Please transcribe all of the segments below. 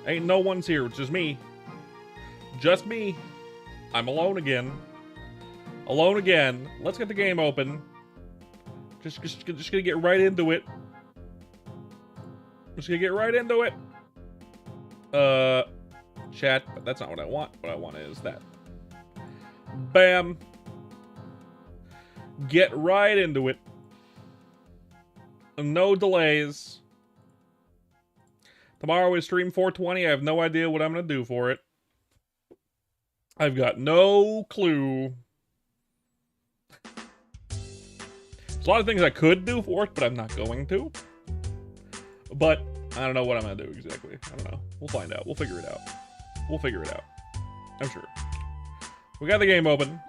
Ain't no one's here, it's just me. Just me. I'm alone again. Alone again. Let's get the game open. Just gonna get right into it. Just gonna get right into it. Chat, but that's not what I want. What I want is that. Bam. Get right into it. No delays. Tomorrow is stream 420. I have no idea what I'm gonna do for it. I've got no clue. There's a lot of things I could do for it, but I'm not going to. But I don't know what I'm gonna do exactly. I don't know. We'll find out. We'll figure it out. We'll figure it out. I'm sure. We got the game open.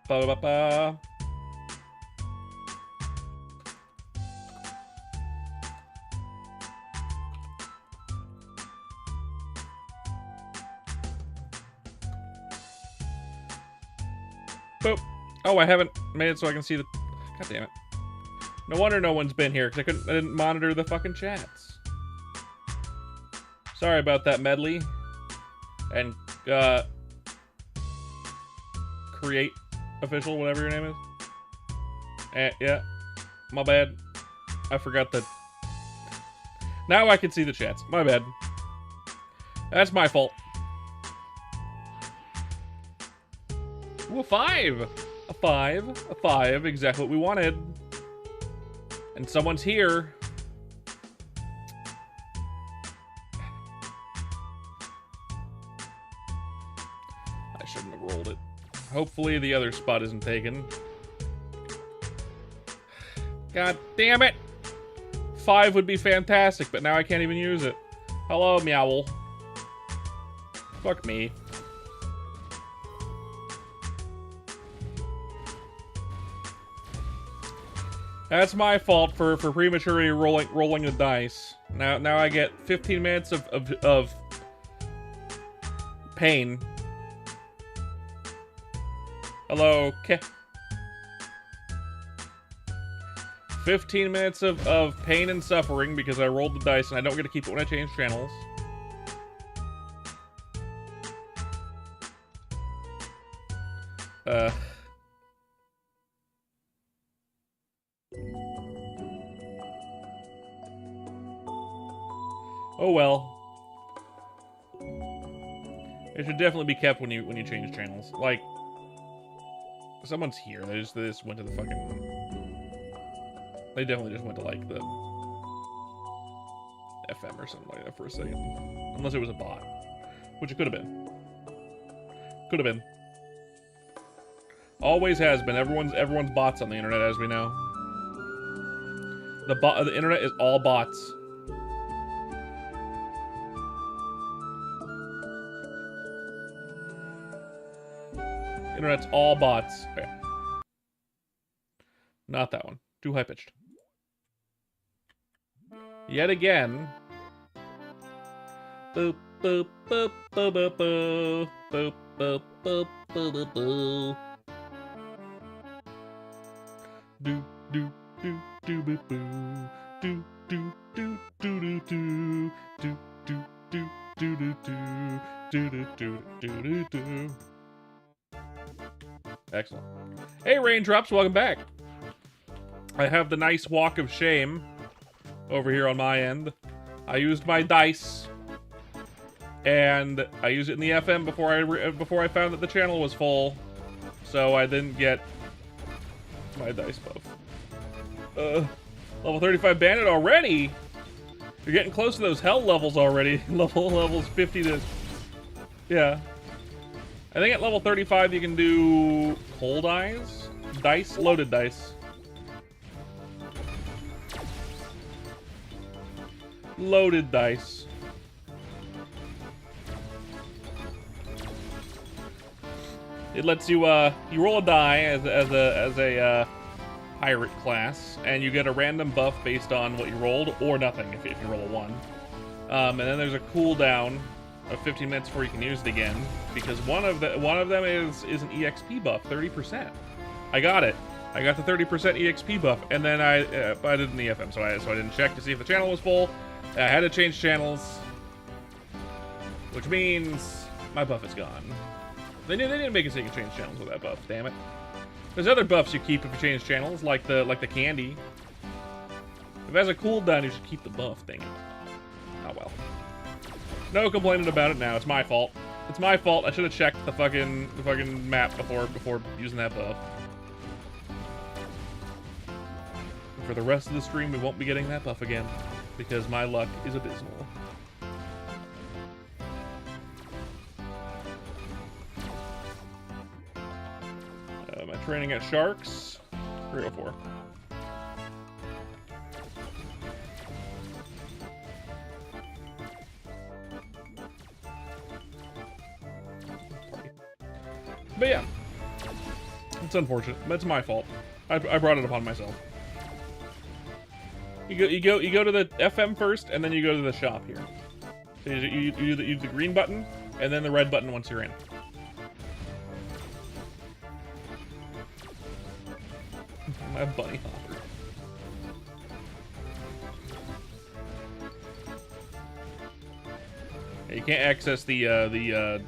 Ba-ba-ba. Boop. Oh, I haven't made it so I can see the... God damn it. No wonder no one's been here, because I didn't monitor the fucking chats. Sorry about that, Medley. And, Create Official, whatever your name is. Yeah. My bad. I forgot that. Now I can see the chats. My bad. That's my fault. Ooh, a 5! A 5. A 5. Exactly what we wanted. And someone's here. I shouldn't have rolled it. Hopefully the other spot isn't taken. God damn it! 5 would be fantastic, but now I can't even use it. Hello, Meowl. Fuck me. That's my fault for prematurely rolling the dice. Now I get 15 minutes of pain. Hello, okay. 15 minutes of pain and suffering because I rolled the dice and I don't get to keep it when I change channels. Oh well. It should definitely be kept when you change channels. Like, someone's here. They just went to the fucking. They definitely just went to like the FM or something like that for a second, unless it was a bot, which it could have been. Could have been. Always has been. Everyone's bots on the internet, as we know. The internet is all bots. Internet's all bots. Okay. Not that one. Too high-pitched. Yet again. Boop, boop, boop, boop, boop, boop, boop, Boo, boo, boo, boo, boo. Do, do, do, do, boo, boo. Do, do, do, do, do, do. Do, do, do, do, do, do. Do, do, do, do, do, do. Excellent. Hey, Raindrops, welcome back. I have the nice walk of shame over here on my end. I used my dice, and I used it in the FM before I found that the channel was full, so I didn't get my dice buff. Level 35 bandit already? You're getting close to those hell levels already. Levels 50 to... Yeah. I think at level 35 you can do cold eyes? Dice? Loaded dice. Loaded dice. It lets you, you roll a die as a pirate class, and you get a random buff based on what you rolled, or nothing if you roll a 1. And then there's a cooldown of 15 minutes before you can use it again, because one of them is an EXP buff, 30%. I got it. I got the 30% EXP buff, and then I did in the FM, so I didn't check to see if the channel was full. I had to change channels, which means my buff is gone. They didn't make it so you can change channels with that buff. Damn it. There's other buffs you keep if you change channels, like the candy. If it has a cooldown, you should keep the buff. Dang it. Oh well. No complaining about it now. It's my fault. It's my fault. I should have checked the fucking map before using that buff. For the rest of the stream, we won't be getting that buff again, because my luck is abysmal. Am I training at Sharks? 304. But yeah, it's unfortunate. That's my fault. I brought it upon myself. You go to the FM first, and then you go to the shop here. So you use the green button, and then the red button once you're in. My bunny hopper. Yeah, you can't access the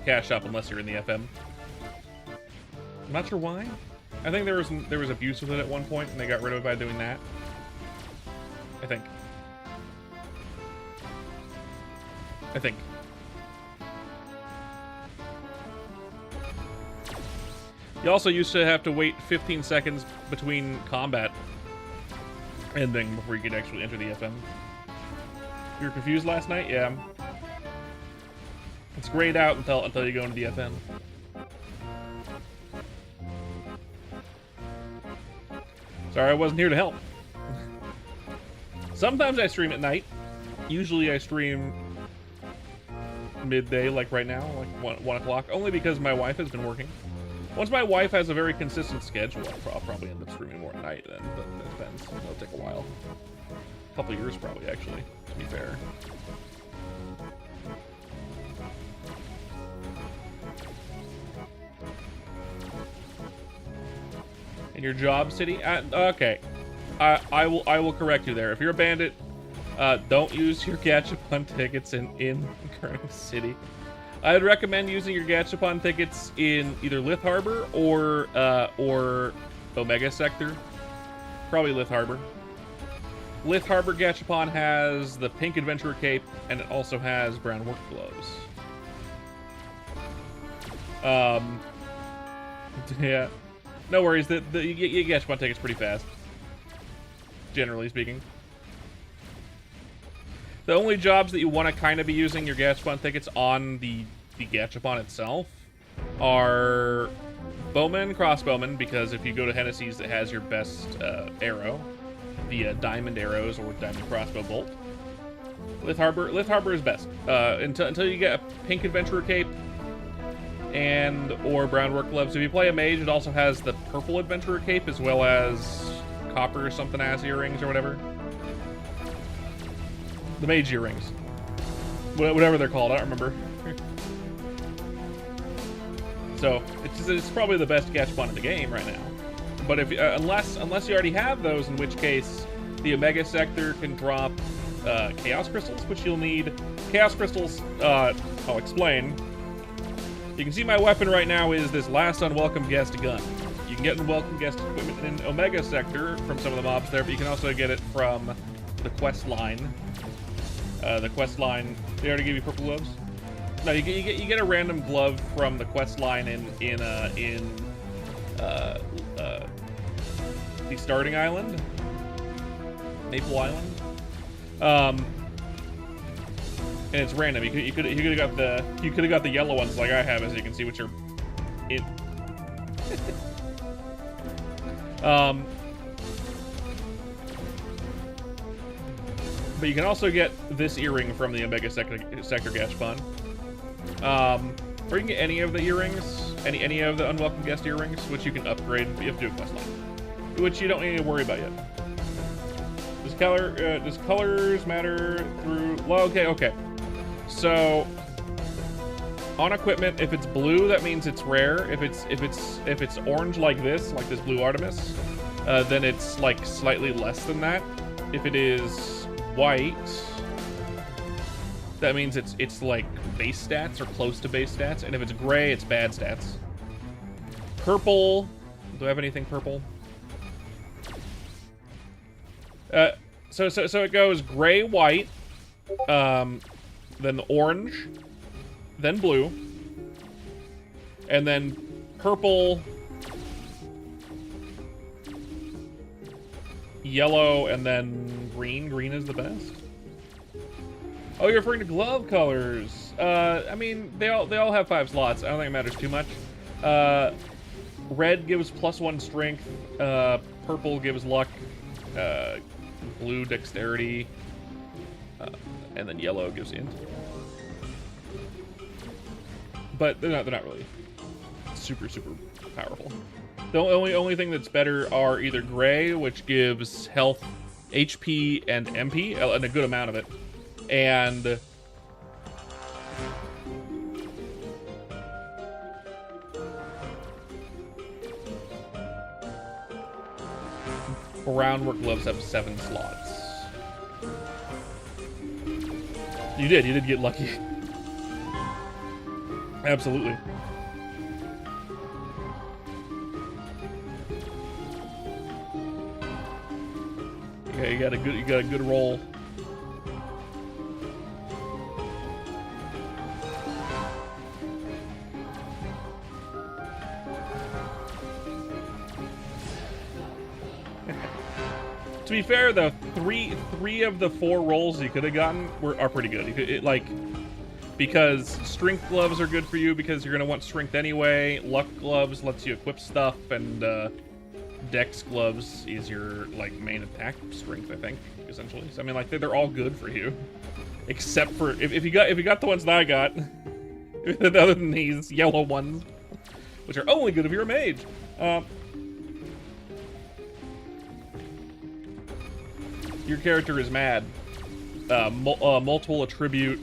cash shop unless you're in the FM. I'm not sure why. I think there was abuse with it at one point, and they got rid of it by doing that. I think. You also used to have to wait 15 seconds between combat ending before you could actually enter the FM. You were confused last night? Yeah. It's grayed out until you go into the FM. Sorry, I wasn't here to help. Sometimes I stream at night. Usually I stream midday, like right now, like 1 o'clock, only because my wife has been working. Once my wife has a very consistent schedule, I'll probably end up streaming more at night then, but that depends. It'll take a while. A couple years probably, actually, to be fair. In your job city? Okay. I will correct you there. If you're a bandit, don't use your Gachapon tickets in Kernel City. I'd recommend using your Gachapon tickets in either Lith Harbor or Omega Sector. Probably Lith Harbor. Lith Harbor Gachapon has the pink adventurer cape, and it also has brown work gloves. Yeah. No worries, you get Gachapon tickets pretty fast. Generally speaking. The only jobs that you want to kind of be using your Gachapon tickets on the Gachapon itself are Bowman and Crossbowman, because if you go to Hennessy's, it has your best arrow via Diamond Arrows or Diamond Crossbow Bolt. Lith Harbor is best. Until you get a pink adventurer cape and or brown work gloves. If you play a mage, it also has the purple adventurer cape as well as copper or something ass earrings or whatever. The mage earrings. Whatever they're called, I don't remember. So it's probably the best Gachapon in the game right now. But if unless you already have those, in which case the Omega Sector can drop Chaos Crystals, which you'll need. Chaos Crystals, I'll explain. You can see my weapon right now is this last unwelcome guest gun. You can get unwelcome guest equipment in Omega Sector from some of the mobs there, but you can also get it from the quest line. The quest line, they already give you purple gloves? No, you get a random glove from the quest line in the starting island, Maple Island. And it's random. You could have got the yellow ones like I have, as you can see, which are in. But you can also get this earring from the Omega Sector Gachapon. Or you can get any of the earrings, any of the unwelcome guest earrings, which you can upgrade. You have to do a quest line, which you don't need to worry about yet. Does colors matter through? Well, okay. So on equipment, if it's blue, that means it's rare. If it's orange like this blue Artemis, then it's like slightly less than that. If it is white, that means it's like base stats or close to base stats. And if it's gray, it's bad stats. Purple. Do I have anything purple? So it goes gray, white, then the orange, then blue, and then purple, yellow, and then green. Green is the best. Oh, you're referring to glove colors. I mean, they all have 5 slots. I don't think it matters too much. Red gives +1 strength. Purple gives luck. Blue dexterity. And then yellow gives int. But they're not really super powerful. The only thing that's better are either gray, which gives health, HP, and MP, and a good amount of it, and brown, where gloves have 7 slots. You did get lucky. Absolutely. Yeah, you got a good roll. To be fair, though, three of the 4 rolls you could have gotten are pretty good. You could, because strength gloves are good for you because you're gonna want strength anyway. Luck gloves lets you equip stuff, and dex gloves is your main attack strength, I think, essentially. So I mean, they're all good for you, except for if you got the ones that I got, other than these yellow ones, which are only good if you're a mage. Your character is mad. Multiple attribute.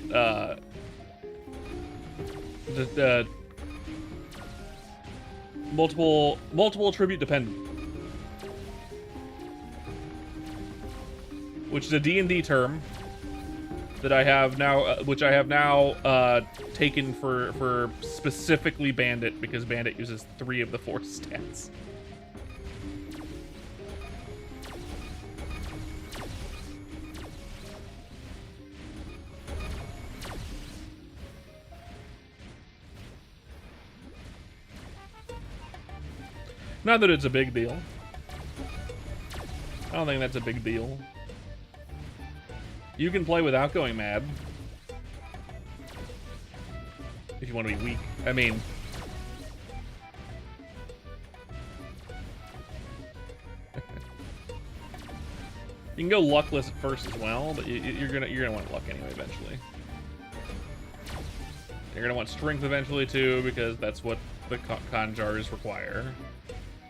Multiple attribute dependent, which is a D&D term that I have now, taken for specifically Bandit, because Bandit uses 3 of the 4 stats. Not that it's a big deal. I don't think that's a big deal. You can play without going mad. If you want to be weak. I mean... you can go luckless at first as well, but you're gonna want luck anyway eventually. You're gonna want strength eventually too, because that's what the conjars require.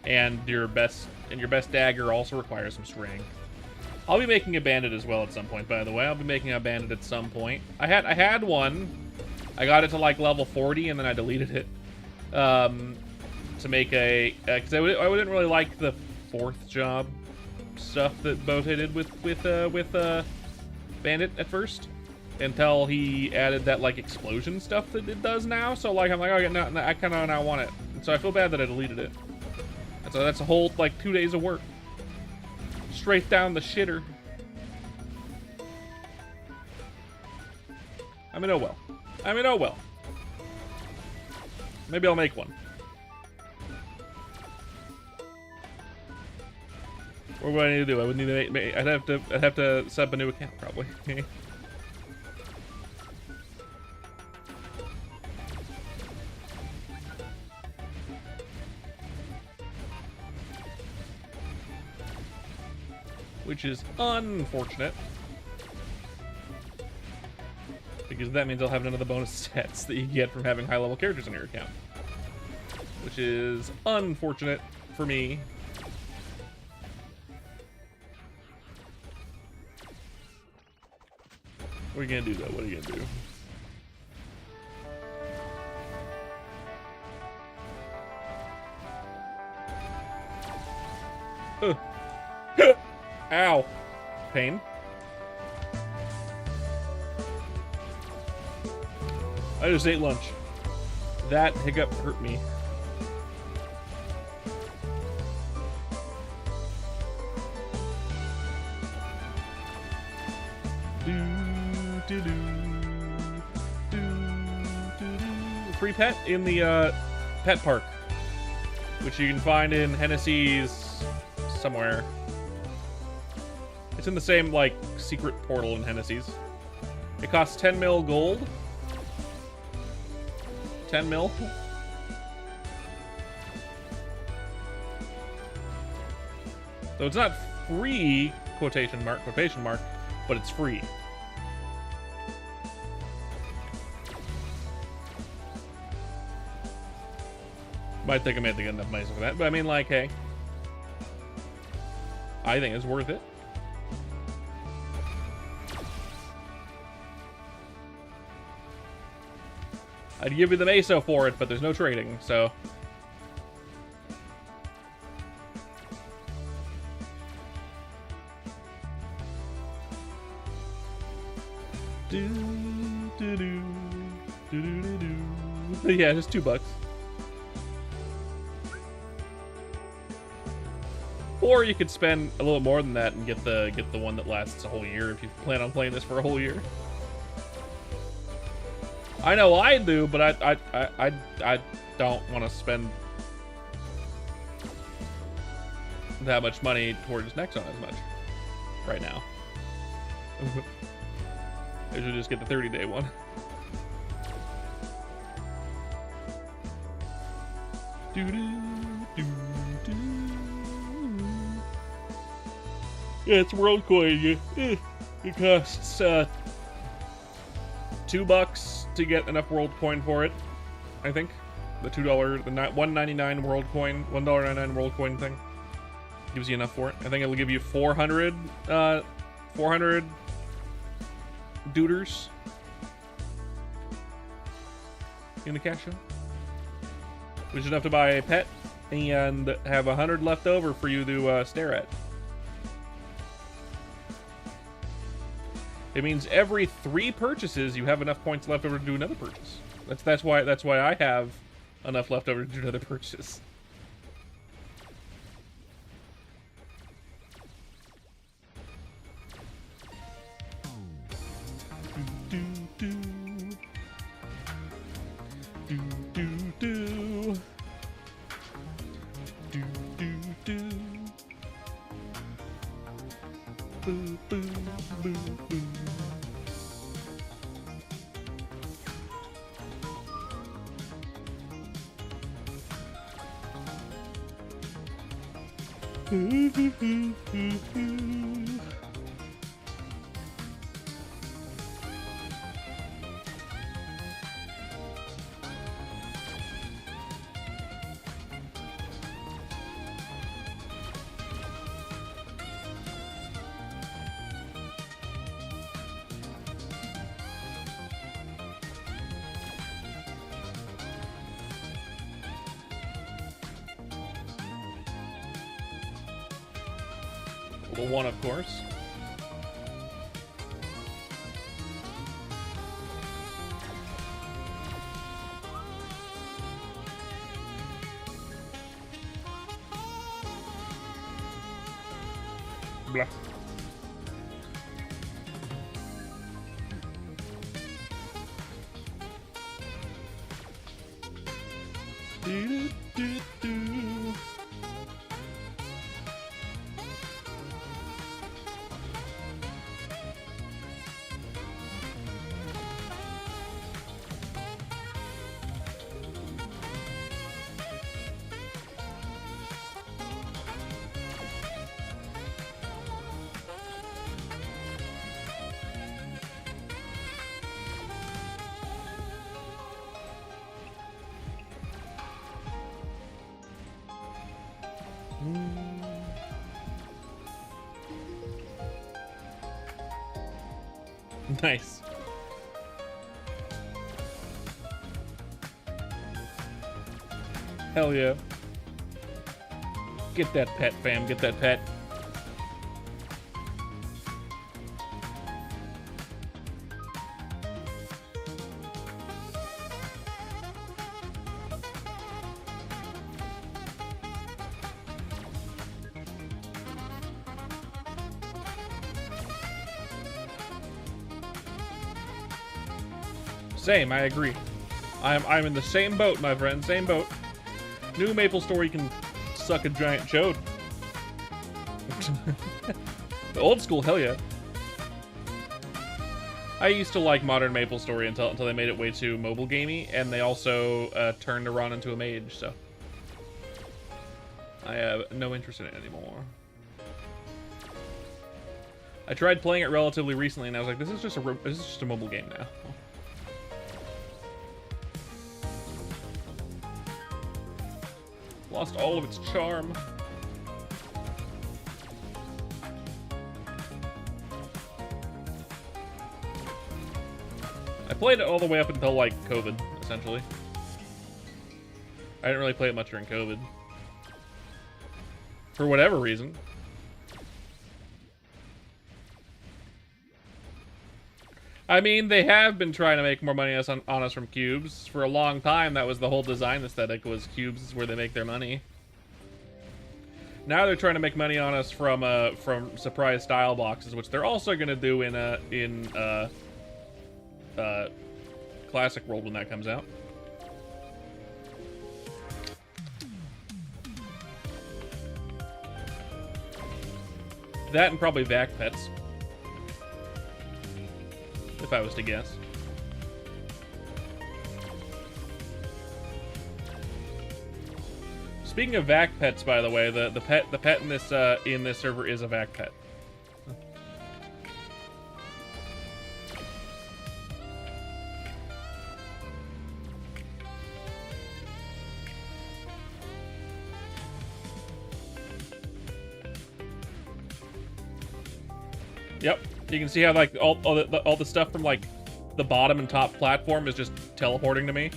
And your best dagger also requires some strength. I'll be making a bandit as well at some point, by the way. I'll be making a bandit at some point. I had one. I got it to level 40 and then I deleted it. To make a, because I wouldn't really like the 4th job stuff that Bote did with Bandit at first, until he added that like explosion stuff that it does now. So like I'm like, okay, no, I kind of now want it. And so I feel bad that I deleted it. And so that's a whole like 2 days of work, straight down the shitter. I mean, oh well. I mean, oh well. Maybe I'll make one. What would I need to do? I would need to make, I'd have to set up a new account probably. Which is unfortunate, because that means I'll have none of the bonus stats that you get from having high-level characters in your account, which is unfortunate for me. What are you gonna do, though? What are you gonna do? Ow. Pain. I just ate lunch. That hiccup hurt me. Free pet in the pet park, which you can find in Hennessy's somewhere. It's in the same like secret portal in Hennessy's. It costs 10 mil gold. 10 mil. So it's not free, quotation mark, but it's free. Might think I made enough money for that, but I mean, like, hey, I think it's worth it. I'd give you the Meso for it, but there's no trading, so. Yeah, just $2. Or you could spend a little more than that and get the one that lasts a whole year if you plan on playing this for a whole year. I know I do, but I don't want to spend that much money towards Nexon as much right now. I should just get the 30-day one. Yeah, it's World Coin. It costs $2 to get enough World Coin for it. I think the $2, the $1.99 World Coin, $1.99 World Coin thing gives you enough for it. I think it'll give you 400 Duders in the cash shop, which is enough to buy a pet and have 100 left over for you to stare at. It means every 3 purchases you have enough points left over to do another purchase. That's why I have enough left over to do another purchase. Little one, of course. Blah. Do, do, do. Nice. Hell yeah. Get that pet, fam. Get that pet. Same, I agree. I'm in the same boat, my friend. Same boat. New Maple Story can suck a giant chode. The old school, hell yeah. I used to like modern Maple Story until they made it way too mobile gamey, and they also turned Ron into a mage, so I have no interest in it anymore. I tried playing it relatively recently, and I was like, this is just a mobile game now. Lost all of its charm. I played it all the way up until, like, COVID, essentially. I didn't really play it much during COVID. For whatever reason. I mean, they have been trying to make more money on us from cubes. For a long time, that was the whole design aesthetic, was cubes is where they make their money. Now they're trying to make money on us from surprise style boxes, which they're also going to do in Classic World when that comes out. That and probably Vac Pets. If I was to guess. Speaking of Vac Pets, by the way, the pet in this server is a Vac Pet. Yep. You can see how, like, all the stuff from, like, the bottom and top platform is just teleporting to me.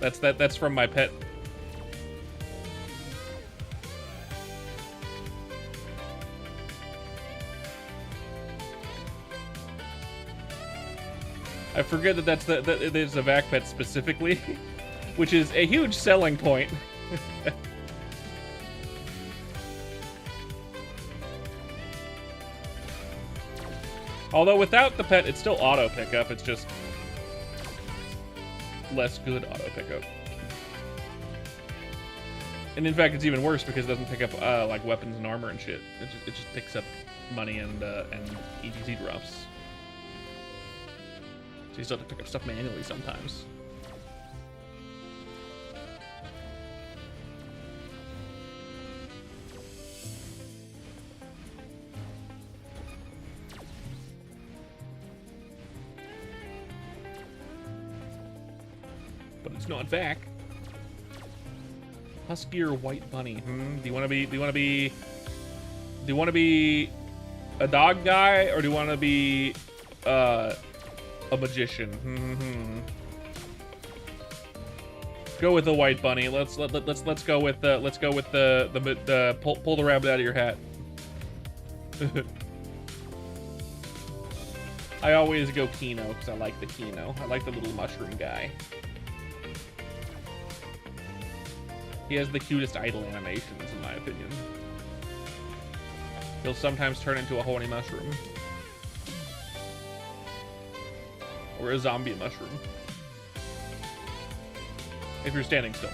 That's from my pet. I forget that there's a Vac Pet specifically, which is a huge selling point. Although without the pet, it's still auto pickup. It's just less good auto pickup. And in fact, it's even worse because it doesn't pick up like weapons and armor and shit. It just picks up money and ETC drops. So you still have to pick up stuff manually sometimes. But it's not Vac. Husky or white bunny? Do you want to be a dog guy, or do you want to be a magician? Go with the white bunny. Let's go with the pull the rabbit out of your hat. I always go Kino because I like the Kino. I like the little mushroom guy. He has the cutest idle animations, in my opinion. He'll sometimes turn into a horny mushroom. Or a zombie mushroom. If you're standing still.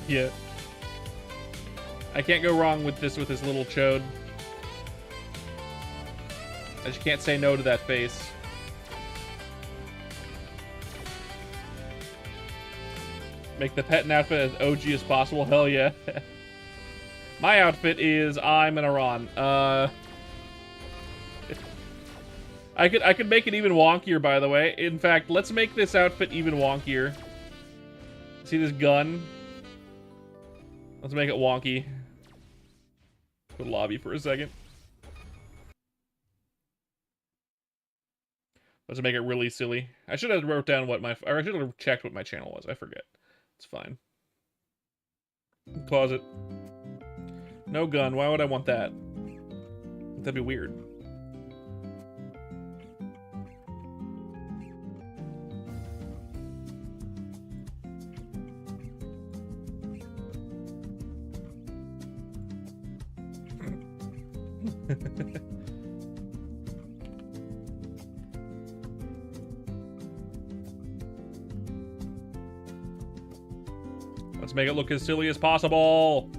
Yeah. I can't go wrong with this little chode. I just can't say no to that face. Make the pet outfit as OG as possible. Hell yeah. My outfit is I'm an Iran. I could make it even wonkier, by the way. In fact, let's make this outfit even wonkier. See this gun? Let's make it wonky. Go to lobby for a second. Let's make it really silly. I should have wrote down what or I should have checked what my channel was. I forget. It's fine. Closet. No gun. Why would I want that? That'd be weird. Let's make it look as silly as possible.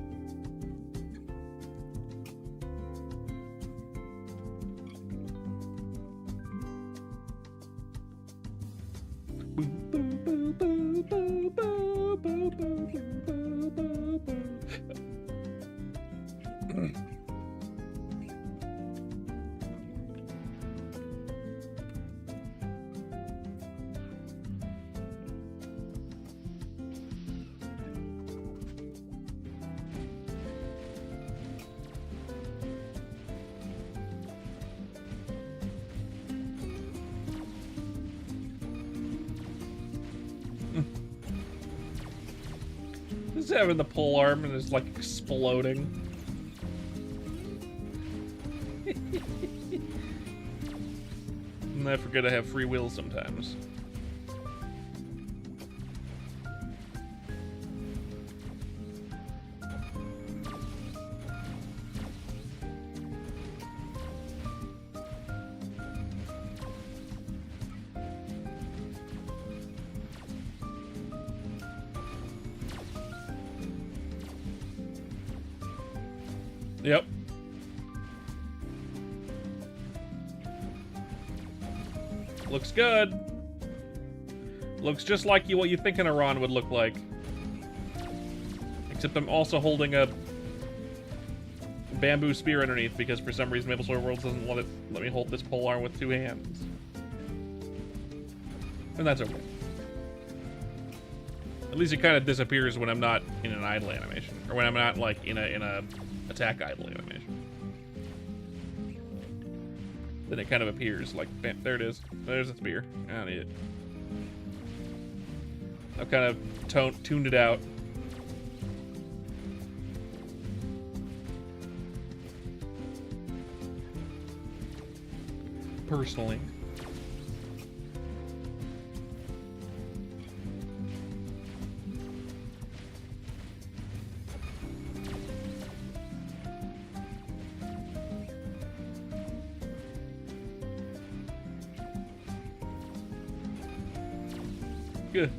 Just having the pole arm and it's like exploding. And I forget I have free will sometimes. Yep. Looks good. Looks just like what you think an Iran would look like. Except I'm also holding a bamboo spear underneath because for some reason MapleStory Worlds doesn't let me hold this polearm with 2 hands. And that's okay. At least it kind of disappears when I'm not in an idle animation. Or when I'm not like in a attack idle animation. Then it kind of appears like, bam, there it is. There's the spear. I don't need it. I've kind of tuned it out. Personally. Good.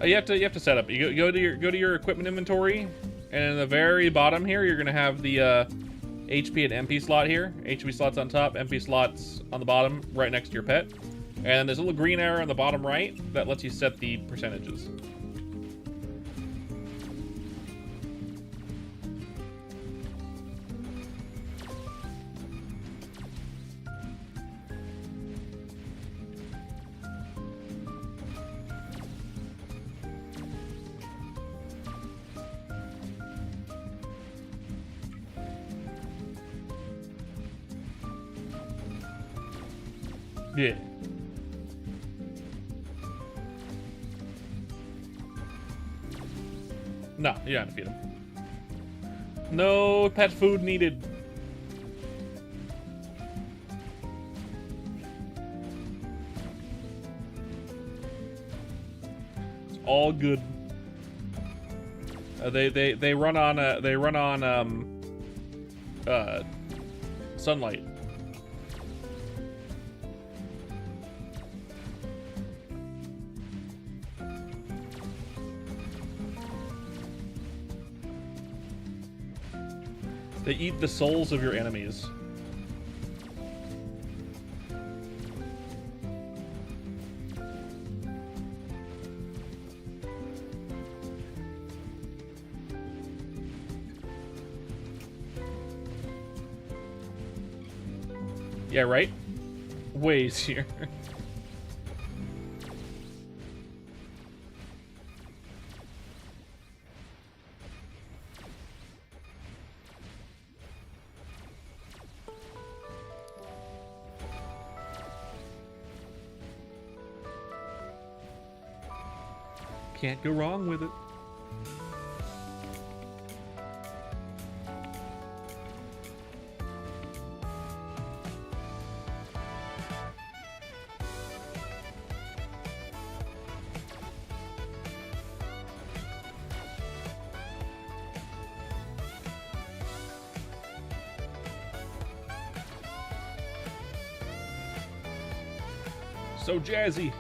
You have to set up. You go to your equipment inventory, and in the very bottom here, you're gonna have the HP and MP slot here. HP slots on top, MP slots on the bottom, right next to your pet. And there's a little green arrow on the bottom right that lets you set the percentages. Yeah. No, you don't have to feed him. No pet food needed. It's all good. They run on sunlight. They eat the souls of your enemies. Yeah, right? Way easier. Can't go wrong with it. So jazzy.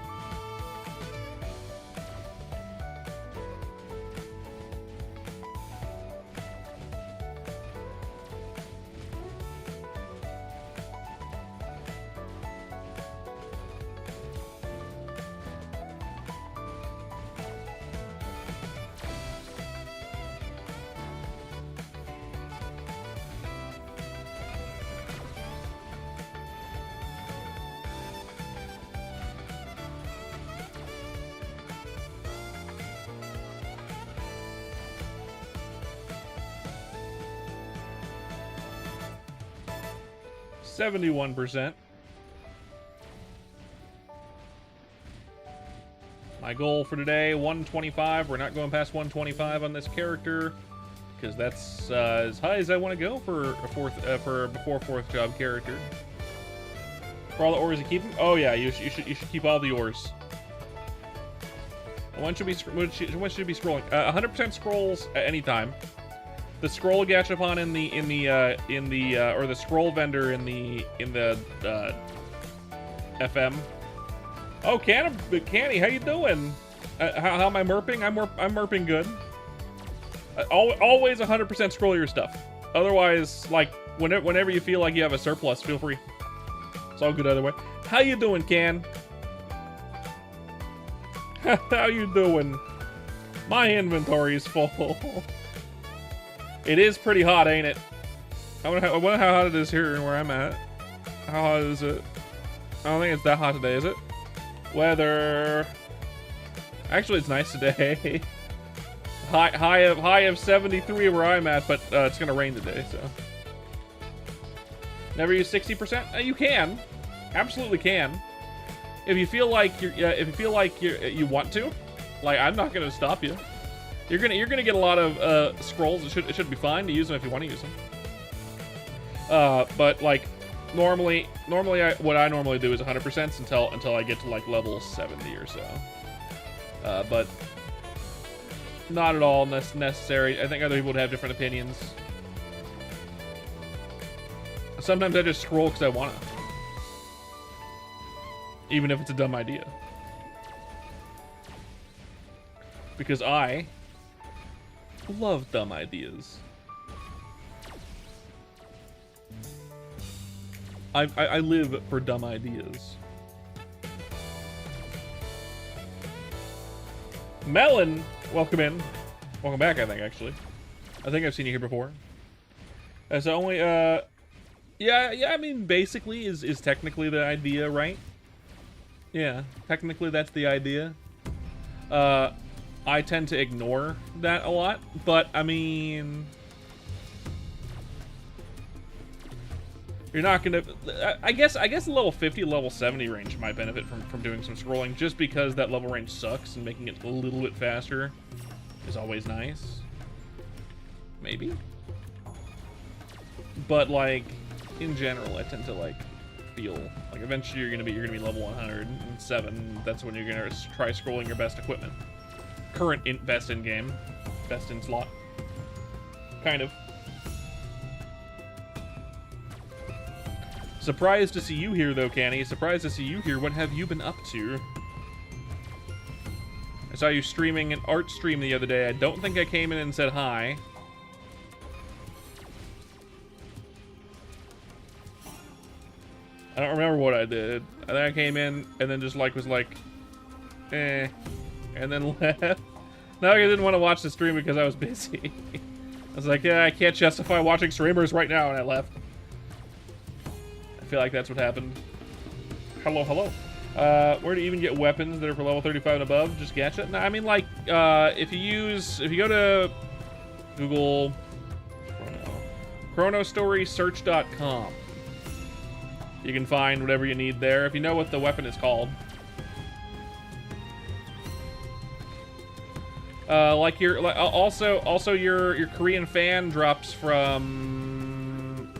%. My goal for today, 125. We're not going past 125 on this character because that's as high as I want to go for a before fourth job character. For all the ores you keep them? Oh yeah, you should keep all the ores. When should be scrolling? 100% scrolls at any time. The scroll gachapon or the scroll vendor in the FM. Oh, Canny, how you doing? How am I merping? I'm merping good. Always 100% scroll your stuff. Otherwise, like whenever you feel like you have a surplus, feel free. It's all good either way. How you doing, Can? How you doing? My inventory is full. It is pretty hot, ain't it? I wonder how hot it is here where I'm at. How hot is it? I don't think it's that hot today, is it? Weather. Actually, it's nice today. high of 73 where I'm at, but it's gonna rain today, so. Never use 60%? You can, absolutely can. If you feel like you want to, like I'm not gonna stop you. You're gonna get a lot of scrolls. It should be fine to use them if you want to use them. But like normally what I normally do is 100% until I get to like level 70 or so. But not at all necessary. I think other people would have different opinions. Sometimes I just scroll because I wanna, even if it's a dumb idea. Because I love dumb ideas. I live for dumb ideas. Melon, welcome in. Welcome back, I think, actually. I think I've seen you here before. So only, yeah, I mean, basically is technically the idea, right? Yeah, technically that's the idea. I tend to ignore that a lot, but I mean, You're not gonna. I guess the level 50, level 70 range might benefit from doing some scrolling, just because that level range sucks, and making it a little bit faster is always nice. Maybe. But like, in general, I tend to like feel like eventually you're gonna be level 107. That's when you're gonna try scrolling your best equipment. Best in game, best in slot. Kind of. Surprised to see you here, though, Canny. Surprised to see you here. What have you been up to? I saw you streaming an art stream the other day. I don't think I came in and said hi. I don't remember what I did. I think I came in and then just like was like, eh, and then left. No, I didn't want to watch the stream because I was busy. I was like, yeah, I can't justify watching streamers right now, and I left. I feel like that's what happened. Hello, hello. Where do you even get weapons that are for level 35 and above? Just gacha? No, I mean, like, if you go to Google chronostorysearch.com, you can find whatever you need there if you know what the weapon is called. Like also your Korean fan drops from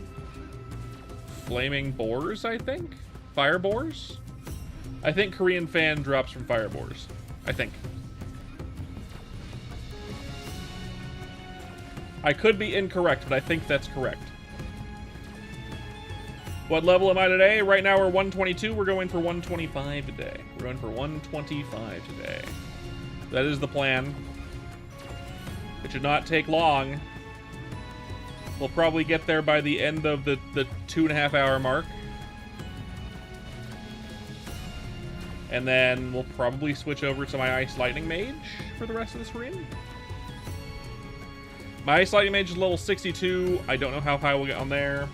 Flaming Boars, I think? Fire Boars? I think Korean fan drops from Fire Boars. I think. I could be incorrect, but I think that's correct. What level am I today? Right now we're 122. We're going for 125 today. We're going for 125 today. That is the plan. It should not take long. We'll probably get there by the end of the 2.5 hour mark. And then we'll probably switch over to my Ice Lightning Mage for the rest of the stream. My Ice Lightning Mage is level 62. I don't know how high we'll get on there.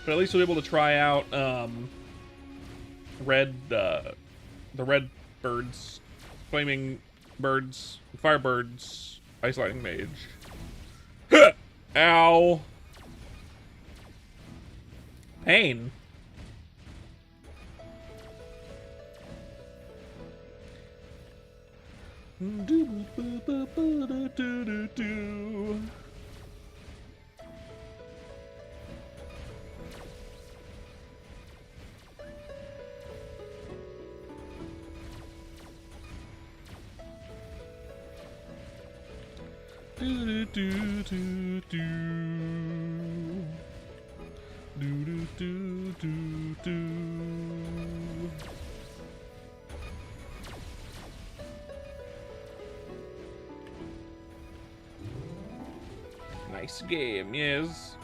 But at least we'll be able to try out the red birds, flaming birds, fire birds, Ice Lightning Mage. Ow. Pain. Nice game, yes.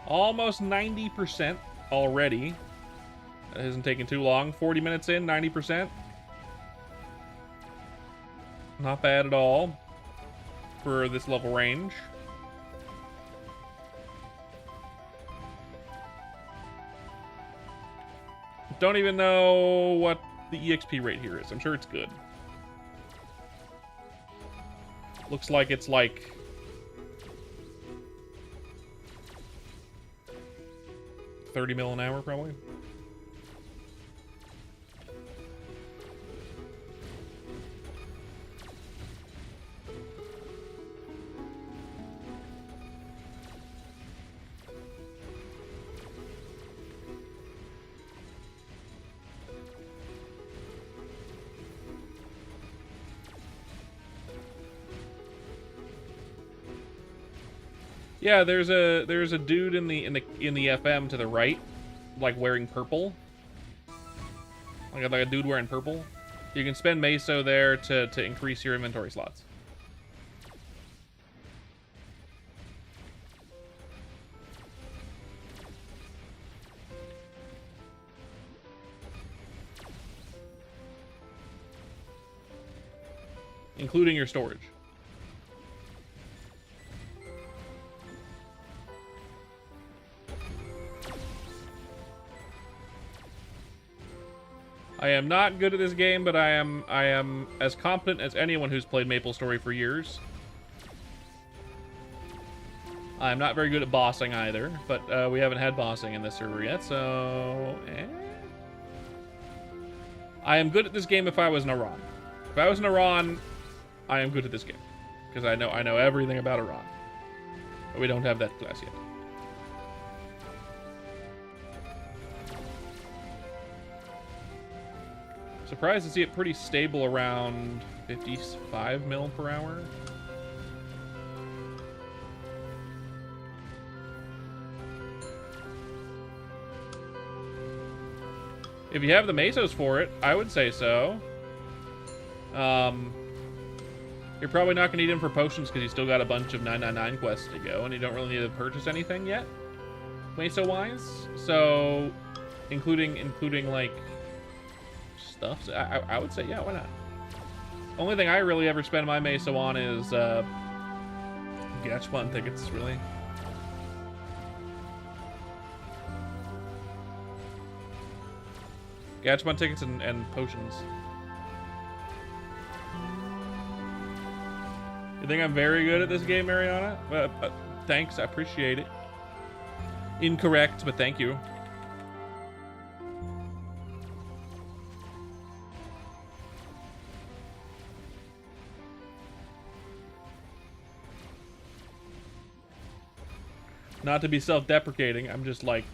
Almost 90% already. That hasn't taken too long. 40 minutes in, 90%. Not bad at all for this level range. Don't even know what the EXP rate here is. I'm sure it's good. Looks like it's like 30 mil an hour, probably. Yeah, there's a dude in the FM to the right, like wearing purple. Like a dude wearing purple. You can spend Meso there to increase your inventory slots. Including your storage. I am not good at this game, but I am as competent as anyone who's played MapleStory for years. I'm not very good at bossing either, but we haven't had bossing in this server yet, so... I am good at this game if I was Naran. If I was Naran, I am good at this game. Because I know everything about Iran. But we don't have that class yet. Surprised to see it pretty stable around 55 mil per hour. If you have the mesos for it, I would say so. You're probably not going to need him for potions because you still got a bunch of 999 quests to go, and you don't really need to purchase anything yet, meso-wise. So, including like stuff. So I would say, yeah, why not? Only thing I really ever spend my meso on is Gachapon tickets, really. Gachapon tickets and potions. You think I'm very good at this game, Mariana? Thanks, I appreciate it. Incorrect, but thank you. Not to be self-deprecating, I'm just like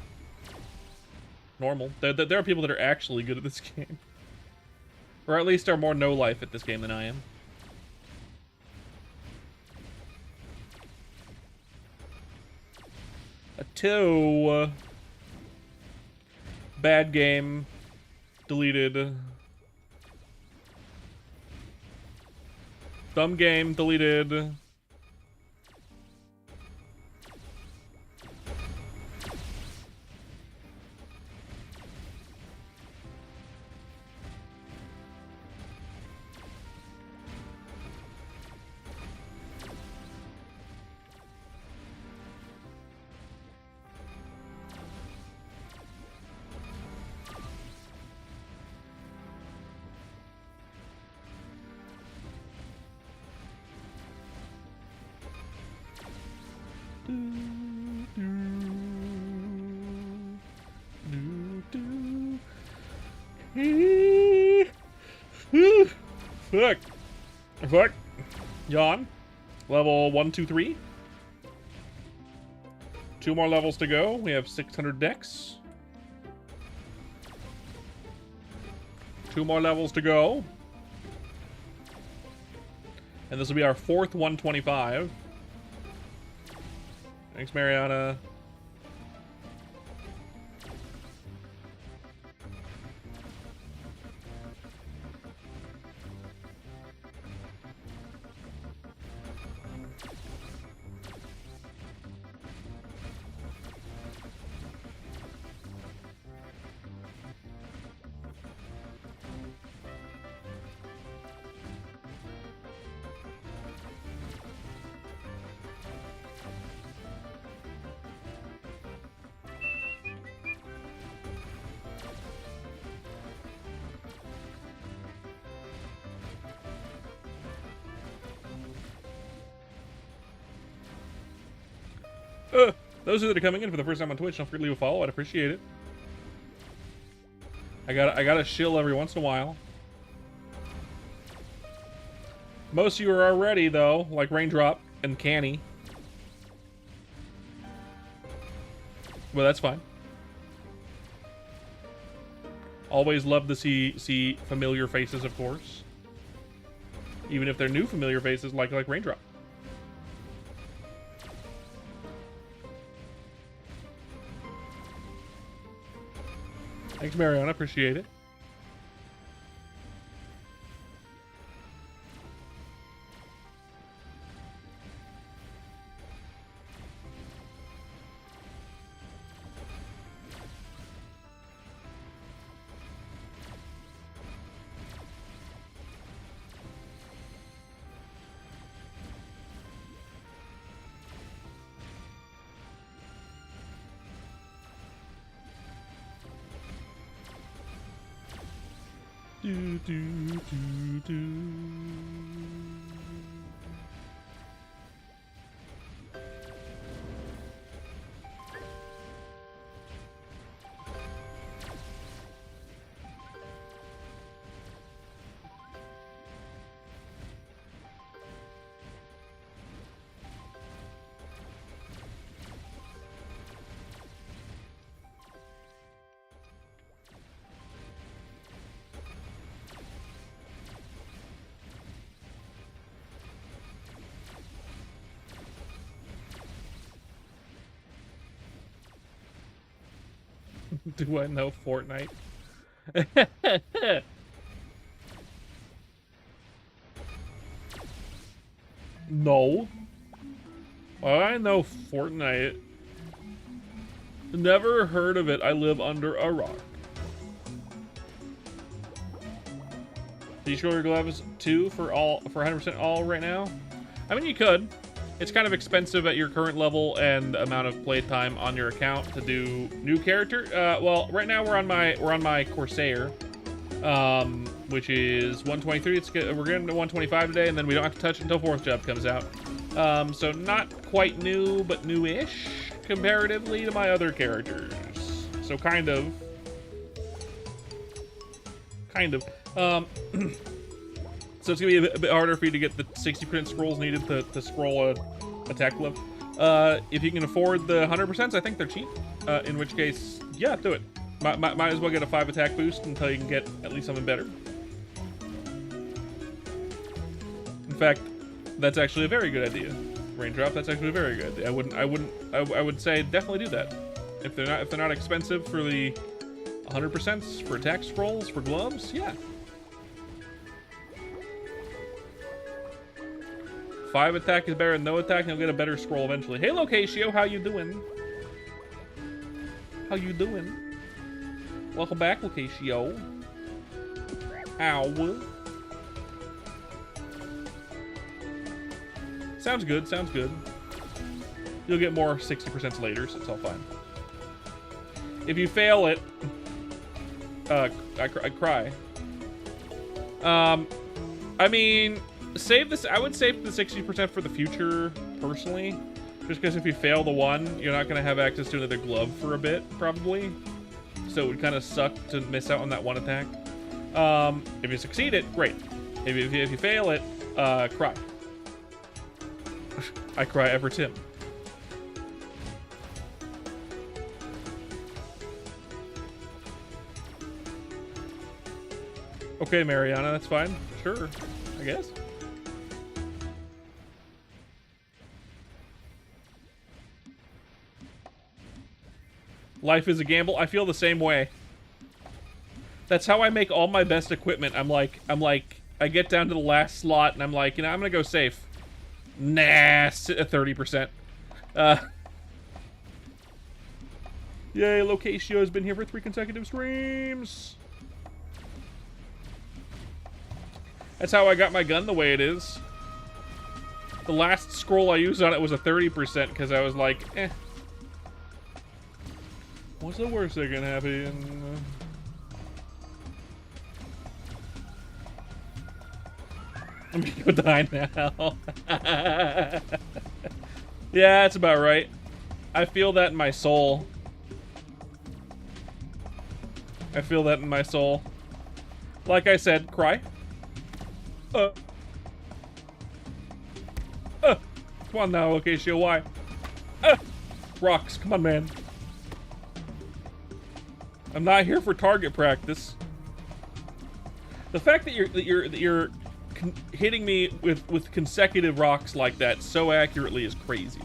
normal. There are people that are actually good at this game. Or at least are more no-life at this game than I am. A 2. Bad game. Deleted. Thumb game. Deleted. Fuck. Yawn. Level 1, 2, 3. 2 more levels to go. We have 600 decks. 2 more levels to go. And this will be our 4th 125. Thanks, Mariana. Those that are coming in for the first time on Twitch, don't forget to leave a follow. I'd appreciate it. I got a shill every once in a while. Most of you are already, though, like Raindrop and Canny. Well, that's fine. Always love to see familiar faces, of course. Even if they're new familiar faces, like Raindrop. Thanks, Mariana. Appreciate it. Do, do, do, do. Do I know Fortnite? No. Well, I know Fortnite. Never heard of it. I live under a rock. Do you show your gloves too for 100% all right now? I mean, you could. It's kind of expensive at your current level and amount of playtime on your account to do new character. Well, right now we're on my Corsair, which is 123. We're getting to 125 today, and then we don't have to touch it until 4th job comes out. So not quite new, but new-ish comparatively to my other characters. So kind of. So it's gonna be a bit harder for you to get the 60% scrolls needed to scroll a attack glove. If you can afford the 100%, I think they're cheap. In which case, yeah, do it. Might as well get a 5 attack boost until you can get at least something better. In fact, that's actually a very good idea. Raindrop, that's actually a very good idea. I would say definitely do that. If they're not expensive for the 100% for attack scrolls for gloves, yeah. 5 attack is better than no attack, and you'll get a better scroll eventually. Hey, Locatio, how you doing? How you doing? Welcome back, Locatio. Ow. Sounds good, sounds good. You'll get more 60% later, so it's all fine. If you fail it, I cry. I mean, save this. I would save the 60% for the future, personally. Just because if you fail the one, you're not going to have access to another glove for a bit, probably. So it would kind of suck to miss out on that one attack. If you succeed it, great. If you fail it, cry. I cry ever Tim. Okay, Mariana, that's fine. Sure, I guess. Life is a gamble. I feel the same way. That's how I make all my best equipment. I'm like, I get down to the last slot and I'm like, you know, I'm gonna go safe. Nah, sit at 30%. Yay, Locatio has been here for 3 consecutive streams. That's how I got my gun the way it is. The last scroll I used on it was a 30% because I was like, eh. What's the worst that can happen? I'm gonna go die now. Yeah, that's about right. I feel that in my soul. I feel that in my soul. Like I said, cry. Come on now, Locatio, why? Rocks, come on, man. I'm not here for target practice. The fact that you're hitting me with consecutive rocks like that so accurately is crazy.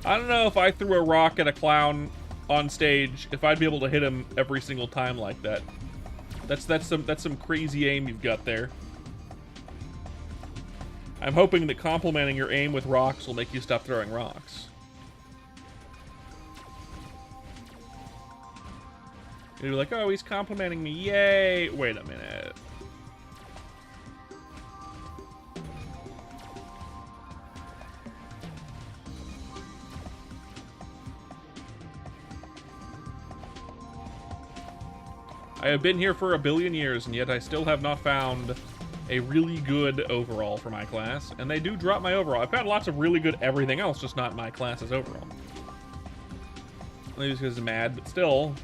I don't know if I threw a rock at a clown on stage, if I'd be able to hit him every single time like that. That's some crazy aim you've got there. I'm hoping that complimenting your aim with rocks will make you stop throwing rocks. You're like, oh, he's complimenting me, yay! Wait a minute. I have been here for a billion years, and yet I still have not found a really good overall for my class. And they do drop my overall. I've found lots of really good everything else, just not my class's overall. Maybe it's because I'm mad, but still.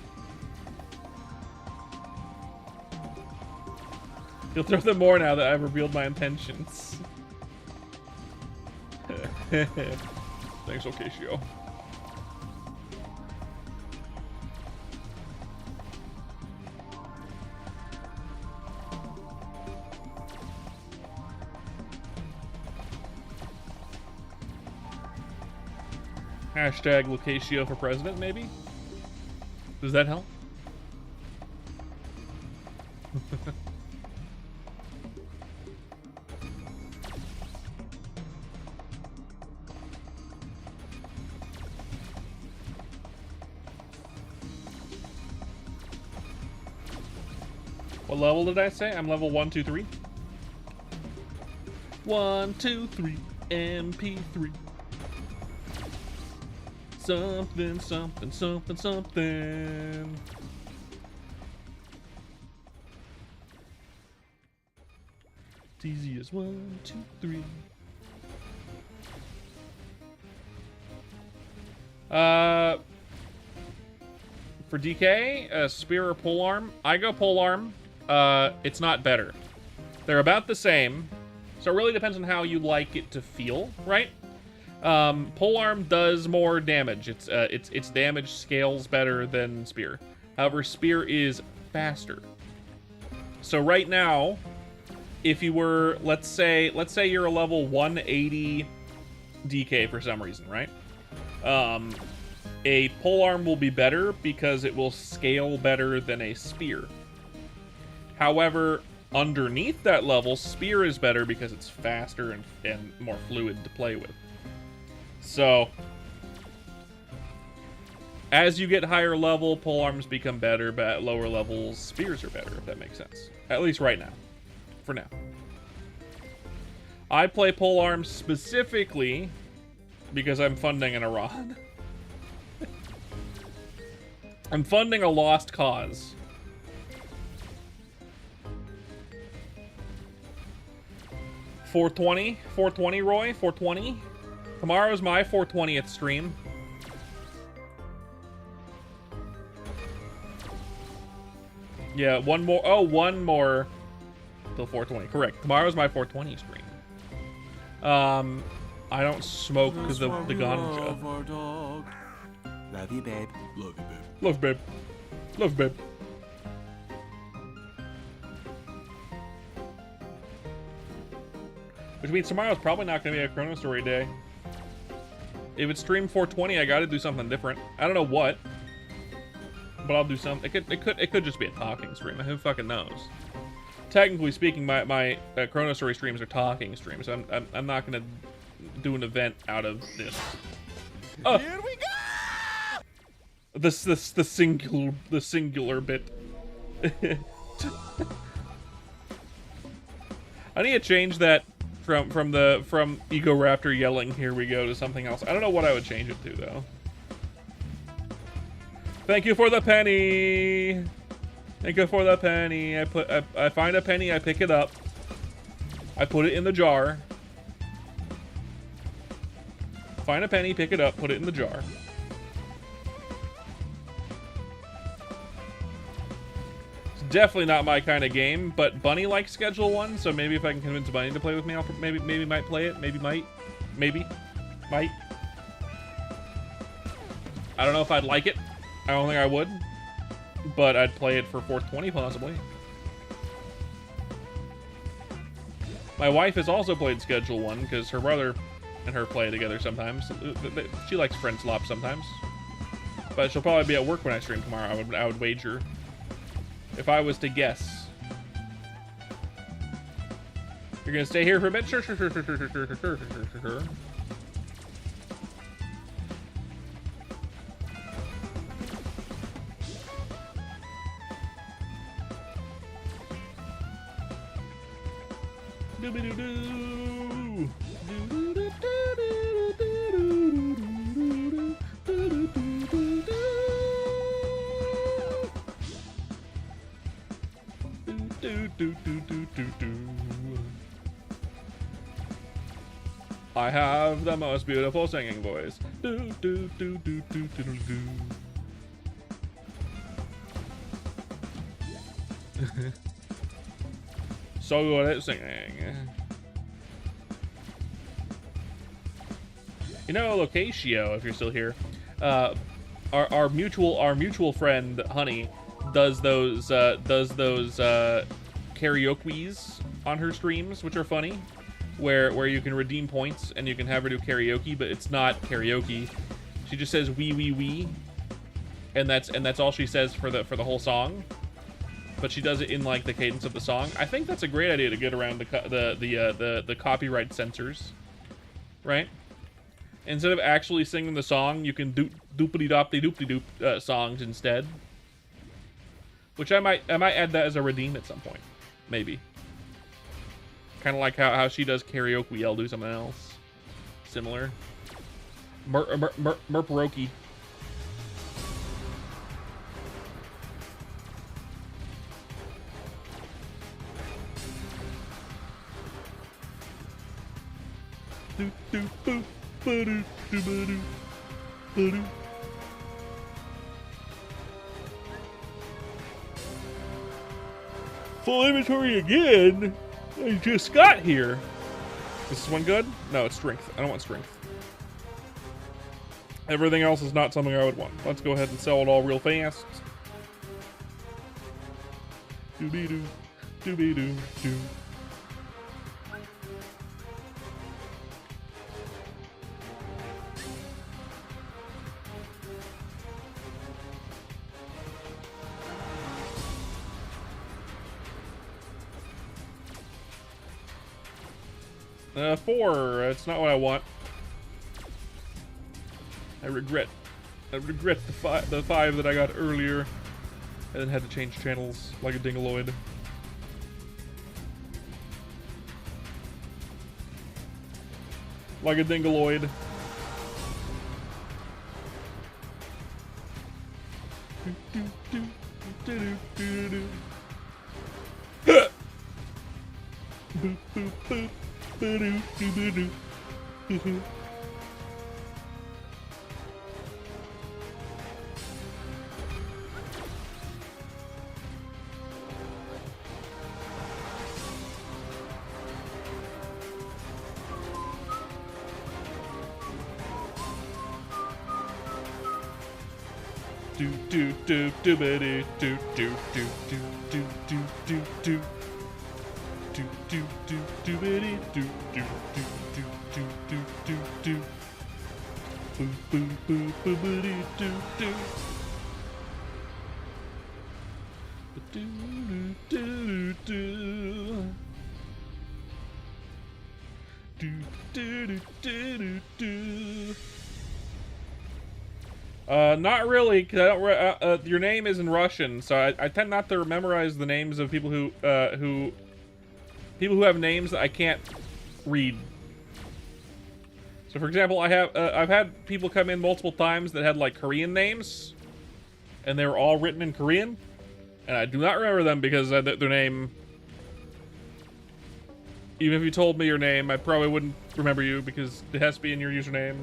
You'll throw them more now that I've revealed my intentions. Thanks, Ocasio. Hashtag Locatio for president, maybe? Does that help? What level did I say? I'm level 1, 2, 3. 1, 2, 3, MP3. Something, something, something, something. It's easy as 1, 2, 3. For DK, spear or polearm? I go polearm. It's not better. They're about the same. So it really depends on how you like it to feel, right? Polearm does more damage. Its damage scales better than spear. However, spear is faster. So right now, if you were, let's say you're a level 180 DK for some reason, right? A polearm will be better because it will scale better than a spear. However, underneath that level, spear is better because it's faster and more fluid to play with. So, as you get higher level, polearms become better, but at lower levels, spears are better, if that makes sense. At least right now. For now. I play polearms specifically because I'm funding an Iran. I'm funding a lost cause. $420? $420, Roy? $420? Tomorrow's my 420th stream. Yeah, one more. Oh, one more till 420. Correct. Tomorrow's my 420 stream. I don't smoke because of the ganja. Love you, babe. Love you, babe. Love, babe. Love, babe. Which means tomorrow's probably not going to be a Chrono Story day. If it's stream 420, I got to do something different. I don't know what, but I'll do something. It could just be a talking stream. Who fucking knows? Technically speaking, my Chrono Story streams are talking streams. So I'm not going to do an event out of this. Oh. Here we go! The singular bit. I need to change that from Ego Raptor yelling "Here we go" to something else. I don't know what I would change it to though. Thank you for the penny. Thank you for the penny. I find a penny, I pick it up. I put it in the jar. Find a penny, pick it up, put it in the jar. It's definitely not my kind of game, but Bunny likes Schedule 1, so maybe if I can convince Bunny to play with me, I'll maybe might play it. Maybe might. I don't know if I'd like it. I don't think I would, but I'd play it for 420 possibly. My wife has also played Schedule 1 because her brother and her play together sometimes. She likes Friend Slop sometimes, but she'll probably be at work when I stream tomorrow. I would wager, if I was to guess. You're gonna stay here for a bit? Sure. do do do do do. I have the most beautiful singing voice. Do do do do do do do do. So good at singing. You know, Locatio, if you're still here, our mutual friend Honey does those karaoke's on her streams, which are funny, where you can redeem points and you can have her do karaoke, but it's not karaoke. She just says wee wee wee, and that's all she says for the whole song. But she does it in like the cadence of the song. I think that's a great idea to get around the copyright censors, right? Instead of actually singing the song, you can doopity dopty doopty doop songs instead. Which I might add that as a redeem at some point, maybe. Kind of like how she does karaoke, I'll do something else similar. Merperoki. Do do boop. Ba-do, do, ba-do, ba-do. Full inventory again? I just got here. Is this one good? No, it's strength. I don't want strength. Everything else is not something I would want. Let's go ahead and sell it all real fast. Doobie-doo, doobie-doo, doo. Four. That's not what I want. I regret the five that I got earlier, and then had to change channels like a dingaloid. Like a dingaloid. Boop boop boop. Do do do do do do do do do do do do do. Do do do do bitty do do do do do do do do. Boo boo boo boo bitty do do. Do do do do. Do do do do do. Not really, because I don't. Your name is in Russian, so I tend not to memorize the names of people who have names that I can't read. So, for example, I've had people come in multiple times that had like Korean names, and they were all written in Korean, and I do not remember them because their name. Even if you told me your name, I probably wouldn't remember you because it has to be in your username.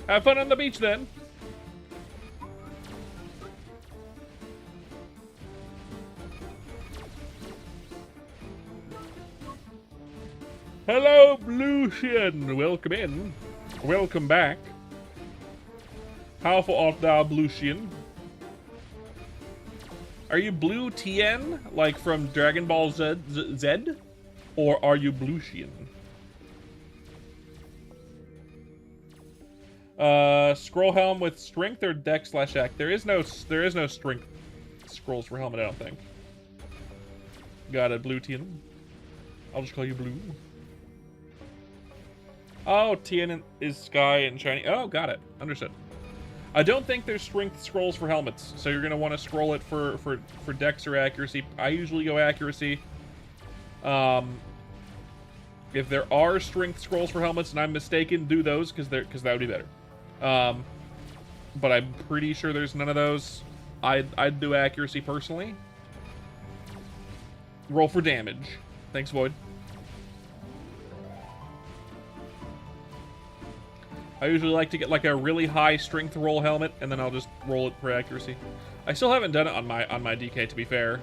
Have fun on the beach then. Hello, Blucian. Welcome in. Welcome back. How art thou, Blucian? Are you blue Tien, like from Dragon Ball Z? Or are you Bluetian? Scroll helm with strength or dex/act. There is no strength scrolls for helmet, I don't think. Got it, Blue Tien. I'll just call you Blue. Oh, Tien is sky and shiny. Oh, got it. Understood. I don't think there's strength scrolls for helmets, so you're gonna want to scroll it for dex or accuracy. I usually go accuracy. If there are strength scrolls for helmets and I'm mistaken, do those because that would be better. But I'm pretty sure there's none of those. I'd do accuracy personally. Roll for damage. Thanks, Void. I usually like to get like a really high strength roll helmet, and then I'll just roll it for accuracy. I still haven't done it on my DK, to be fair.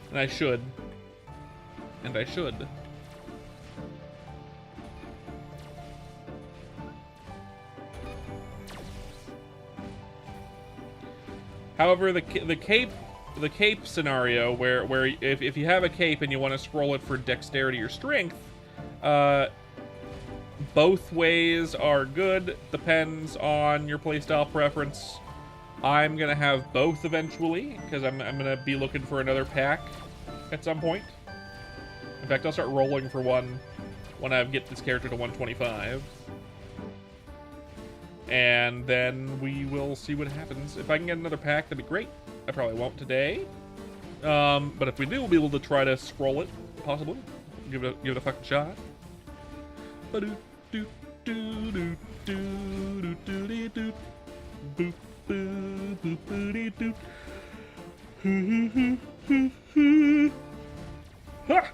And I should. And I should. However, the cape scenario where if you have a cape and you want to scroll it for dexterity or strength, both ways are good. Depends on your playstyle preference. I'm gonna have both eventually because I'm gonna be looking for another pack at some point. In fact, I'll start rolling for one when I get this character to 125. And then we will see what happens. If I can get another pack, that'd be great. I probably won't today. But if we do, we'll be able to try to scroll it, possibly. Give it a fucking shot. Boop, boop, boop, boop, boop. Ha!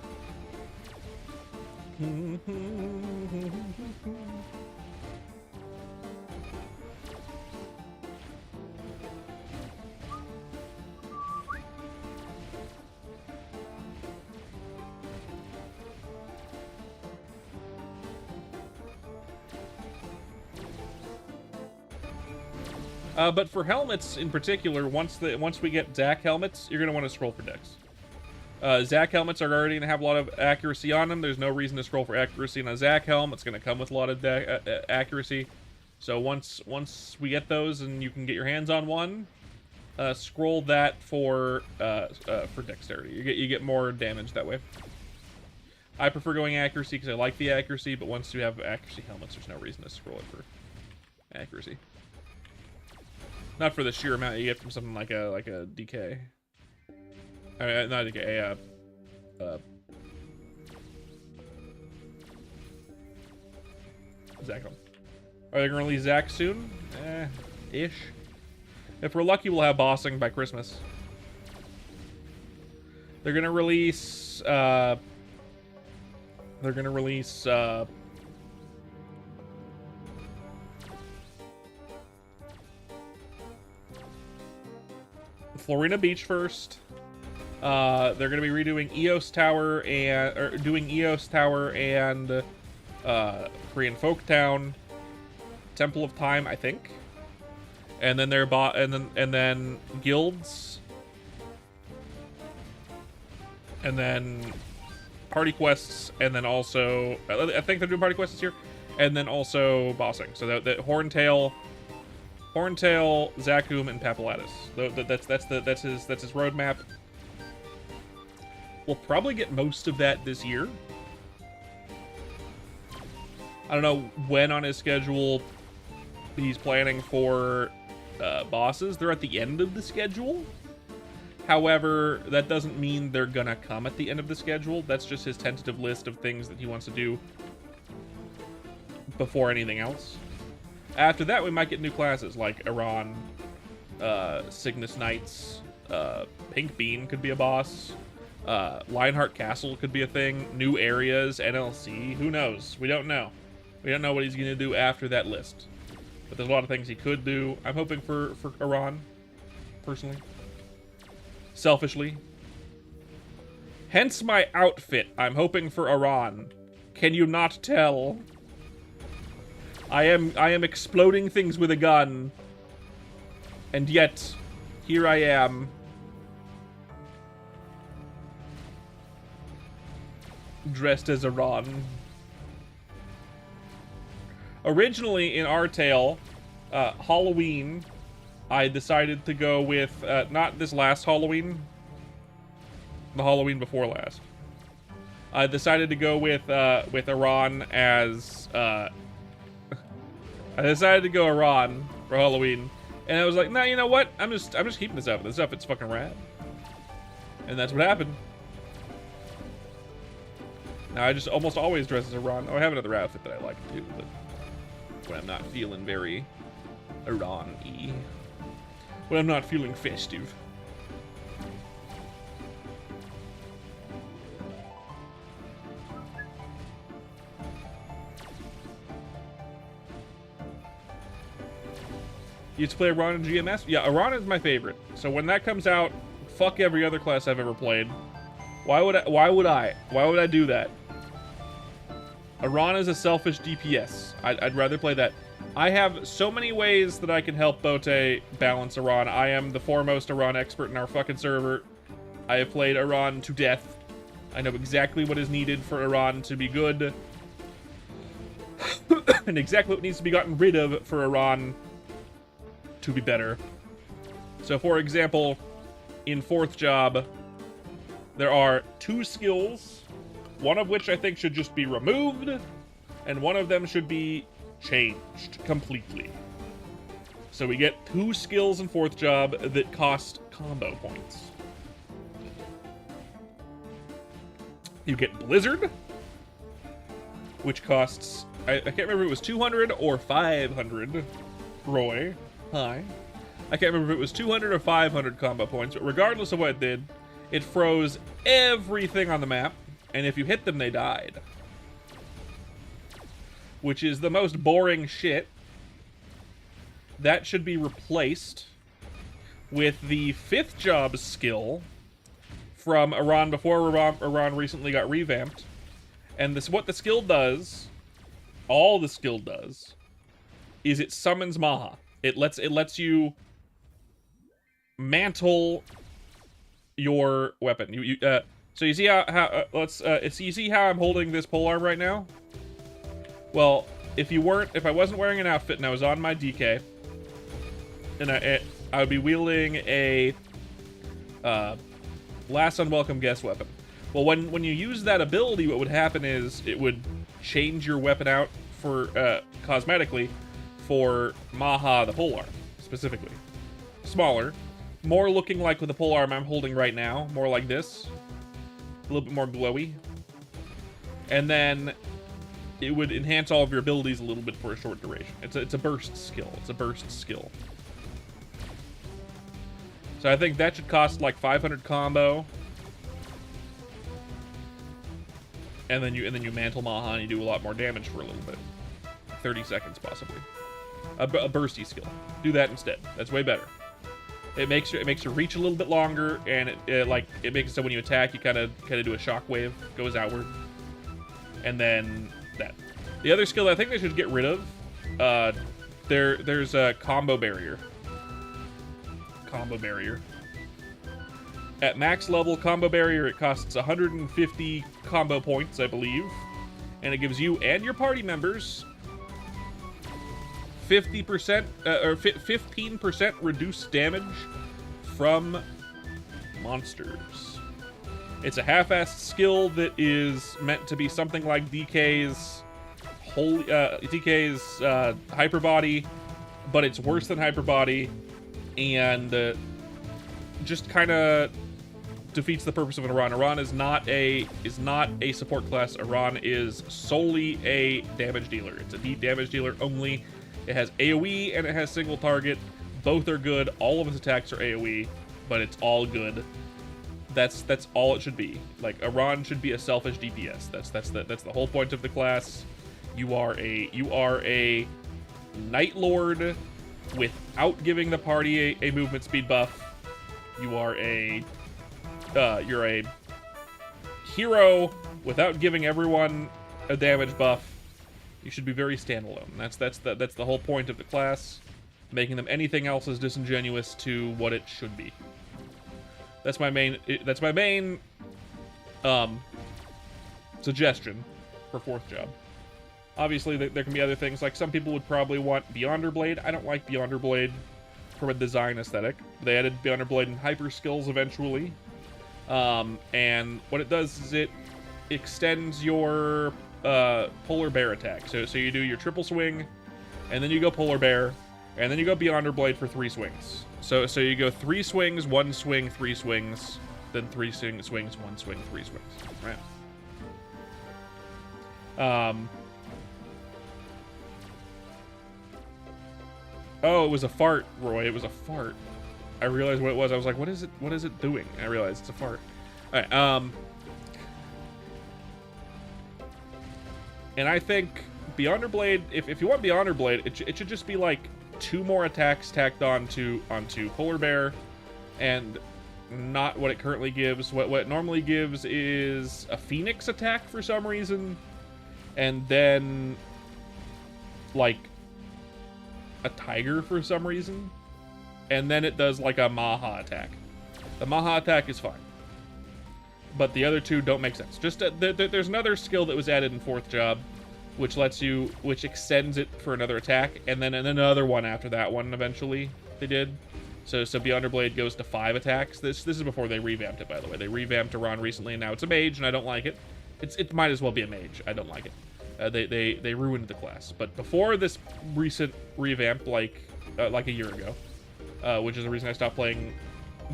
But for helmets in particular, once we get Zac helmets, you're gonna want to scroll for dex. Zac helmets are already gonna have a lot of accuracy on them. There's no reason to scroll for accuracy on a Zac helm. It's gonna come with a lot of accuracy. So once we get those and you can get your hands on one, scroll that for dexterity. You get more damage that way. I prefer going accuracy because I like the accuracy, but once you have accuracy helmets, there's no reason to scroll it for accuracy. Not for the sheer amount you get from something like a DK. I mean, not a DK, Zac helm. Are they gonna release Zac soon? Ish. If we're lucky, we'll have bossing by Christmas. They're gonna release, Florina Beach first. They're gonna be redoing Eos Tower doing Eos Tower and Korean Folk Town, Temple of Time, I think. And then they're and then guilds, and then party quests, and then also I think they're doing party quests this year, and then also bossing. So that Horntail, Zakum, and Papulatus. That's his roadmap. We'll probably get most of that this year. I don't know when on his schedule he's planning for bosses. They're at the end of the schedule. However, that doesn't mean they're gonna come at the end of the schedule. That's just his tentative list of things that he wants to do before anything else. After that, we might get new classes like Iran, Cygnus Knights, Pink Bean could be a boss, Lionheart Castle could be a thing, new areas, NLC, who knows? We don't know. We don't know what he's going to do after that list. But there's a lot of things he could do. I'm hoping for Iran, personally. Selfishly. Hence my outfit. I'm hoping for Iran. Can you not tell? I am exploding things with a gun. And yet, here I am. dressed as Iran. Originally, in our tale, Halloween, I decided to go with, not this last Halloween, the Halloween before last. I decided to go with Iran as, I decided to go Iran for Halloween. And I was like, nah, you know what? I'm just keeping this outfit. This outfit's fucking rad. And that's what happened. Now I just almost always dress as Iran. Oh, I have another outfit that I like too, but when I'm not feeling very Iran-y. When I'm not feeling festive. You used to play Iran in GMS? Yeah, Iran is my favorite. So when that comes out, fuck every other class I've ever played. Why would I do that? Iran is a selfish DPS. I'd rather play that. I have so many ways that I can help Bote balance Iran. I am the foremost Iran expert in our fucking server. I have played Iran to death. I know exactly what is needed for Iran to be good. And exactly what needs to be gotten rid of for Iran to be better. So for example, in 4th job, there are 2 skills, one of which I think should just be removed, and one of them should be changed completely. So we get 2 skills in 4th job that cost combo points. You get Blizzard, which costs, I can't remember if it was 200 or 500. Roy, hi. I can't remember if it was 200 or 500 combo points, but regardless of what it did, it froze everything on the map, and if you hit them, they died. Which is the most boring shit. That should be replaced with the 5th job skill from Iran before Iran recently got revamped. And this, what the skill does, all the skill does, is it summons Maha. It lets you mantle your weapon. So you see how you see how I'm holding this polearm right now? Well, if I wasn't wearing an outfit and I was on my DK, and I would be wielding a last unwelcome guest weapon. Well, when you use that ability, what would happen is it would change your weapon out for cosmetically for Maha the polearm specifically. Smaller, more looking like with the polearm I'm holding right now, more like this, a little bit more glowy, and then it would enhance all of your abilities a little bit for a short duration. It's a burst skill. It's a burst skill. So I think that should cost like 500 combo. And then you mantle Maha and you do a lot more damage for a little bit. 30 seconds possibly. A bursty skill. Do that instead. That's way better. It makes your reach a little bit longer, and it makes it so when you attack, you kind of do a shockwave, goes outward, and then that. The other skill I think they should get rid of. There's a combo barrier. Combo barrier. At max level combo barrier, it costs 150 combo points, I believe, and it gives you and your party members 50% or 15% reduced damage from monsters. It's a half-assed skill that is meant to be something like DK's Hyper Body, but it's worse than Hyper Body, and just kind of defeats the purpose of an Iran. Iran is not a support class. Iran is solely a damage dealer. It's a deep damage dealer only. It has AoE and it has single target. Both are good. All of its attacks are AoE, but it's all good. That's all it should be. Like, Iran should be a selfish DPS. That's the whole point of the class. You are a Night Lord without giving the party a movement speed buff. You're a hero without giving everyone a damage buff. You should be very standalone. That's the whole point of the class. Making them anything else is disingenuous to what it should be. That's my main suggestion for 4th job. Obviously, there can be other things, like some people would probably want Beyonder Blade. I don't like Beyonder Blade from a design aesthetic. They added Beyonder Blade in Hyper Skills eventually. And what it does is it extends your Polar Bear attack. So you do your triple swing, and then you go Polar Bear, and then you go Beyonder Blade for 3 swings. So you go 3 swings, 1 swing, 3 swings, then 3 swings, 1 swing, 3 swings. Right. Oh, it was a fart, Roy. It was a fart. I realized what it was. I was like, what is it? What is it doing? I realized it's a fart. All right. And I think Beyonder Blade, if you want Beyonder Blade, it should just be like 2 more attacks tacked onto Polar Bear, and not what it currently gives. What it normally gives is a Phoenix attack for some reason, and then like a Tiger for some reason, and then it does like a Maha attack. The Maha attack is fine, but the other 2 don't make sense. Just there's another skill that was added in 4th job, which extends it for another attack, and then another one after that one. Eventually, they did. So Beyonder Blade goes to 5 attacks. This is before they revamped it, by the way. They revamped Iran recently, and now it's a mage, and I don't like it. It might as well be a mage. I don't like it. They ruined the class. But before this recent revamp, like a year ago, which is the reason I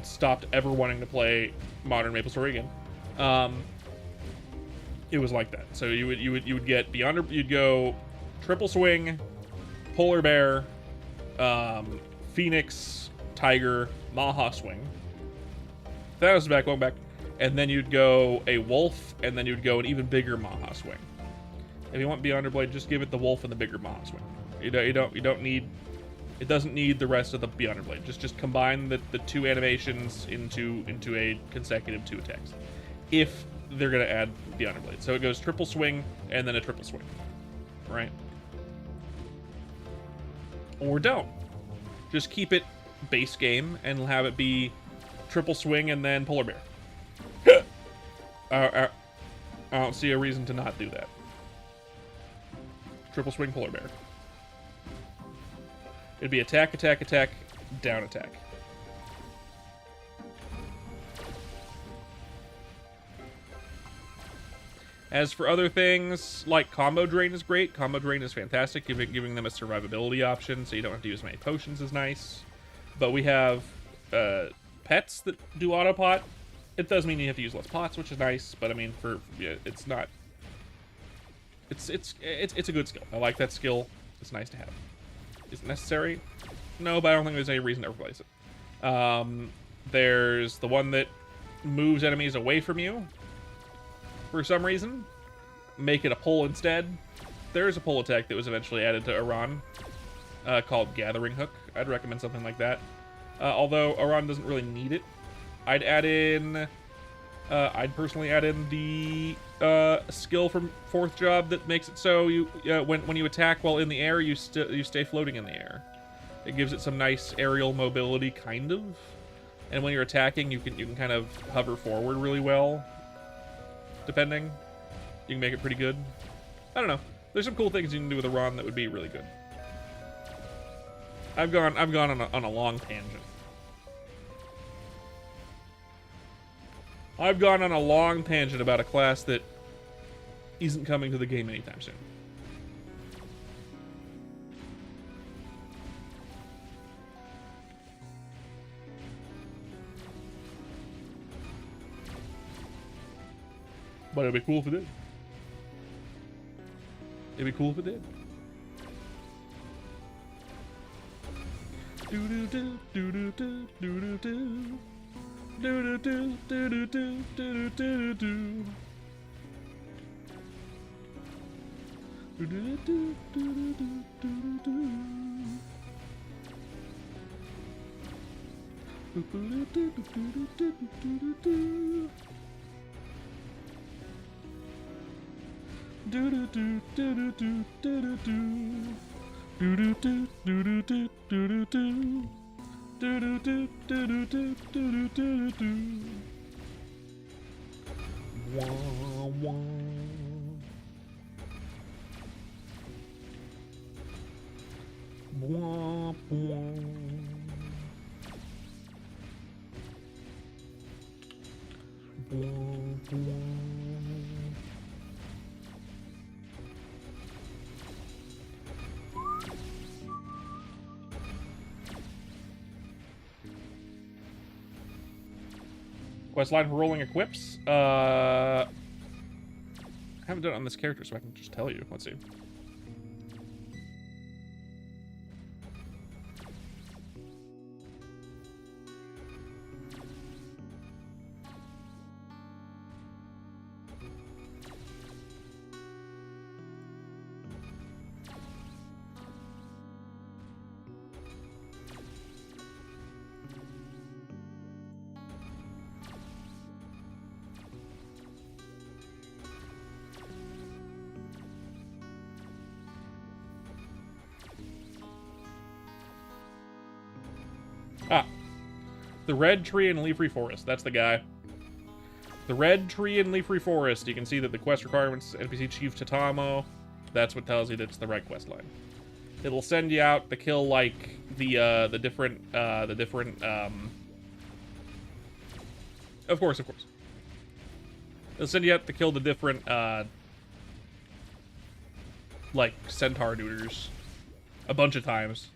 stopped ever wanting to play Modern MapleStory again. It was like that. So you would get you'd go triple swing, Polar Bear, Phoenix, Tiger, Maha swing. That was going back, and then you'd go a wolf, and then you'd go an even bigger Maha swing. If you want Beyonder Blade, just give it the wolf and the bigger Maha swing. You don't need. It doesn't need the rest of the Beyonder Blade. Just combine the 2 animations into a consecutive 2 attacks. If they're gonna add Beyonder Blade, so it goes triple swing and then a triple swing, right? Or don't. Just keep it base game and have it be triple swing and then Polar Bear. I don't see a reason to not do that. Triple swing, Polar Bear. It'd be attack, attack, attack, down attack. As for other things, like Combo Drain is great. Combo Drain is fantastic, giving them a survivability option, so you don't have to use many potions is nice. But we have pets that do autopot. It does mean you have to use less pots, which is nice, but I mean, it's not... It's a good skill. I like that skill. It's nice to have. Is it necessary? No, but I don't think there's any reason to replace it. There's the one that moves enemies away from you for some reason. Make it a pull instead. There is a pull attack that was eventually added to Iran called Gathering Hook. I'd recommend something like that. Although Iran doesn't really need it. I'd personally add in the skill from 4th job that makes it so you when you attack while in the air, you stay floating in the air. It gives it some nice aerial mobility, kind of. And when you're attacking, you can kind of hover forward really well. Depending, you can make it pretty good. I don't know. There's some cool things you can do with Iran that would be really good. I've gone on a long tangent. I've gone on a long tangent about a class that isn't coming to the game anytime soon. But it'd be cool if it did. It'd be cool if it did. Do do do do do do do do. Do do do do do do do do do. Do do do do do do do. Do do do do do do do. Do do do do do do do do. Do do do do do do do do. Do do do do do do do do do. Wah wah. Bwah, bwah. Bwah, bwah. Questline for rolling equips. I haven't done it on this character, so I can just tell you. Let's see. Ah, the red tree and leaf-free forest. That's the guy. The red tree and leaf-free forest. You can see that the quest requirements NPC Chief Tatamo. That's what tells you that it's the right quest line. It'll send you out to kill like the different. Of course. It'll send you out to kill the different like centaur duders a bunch of times.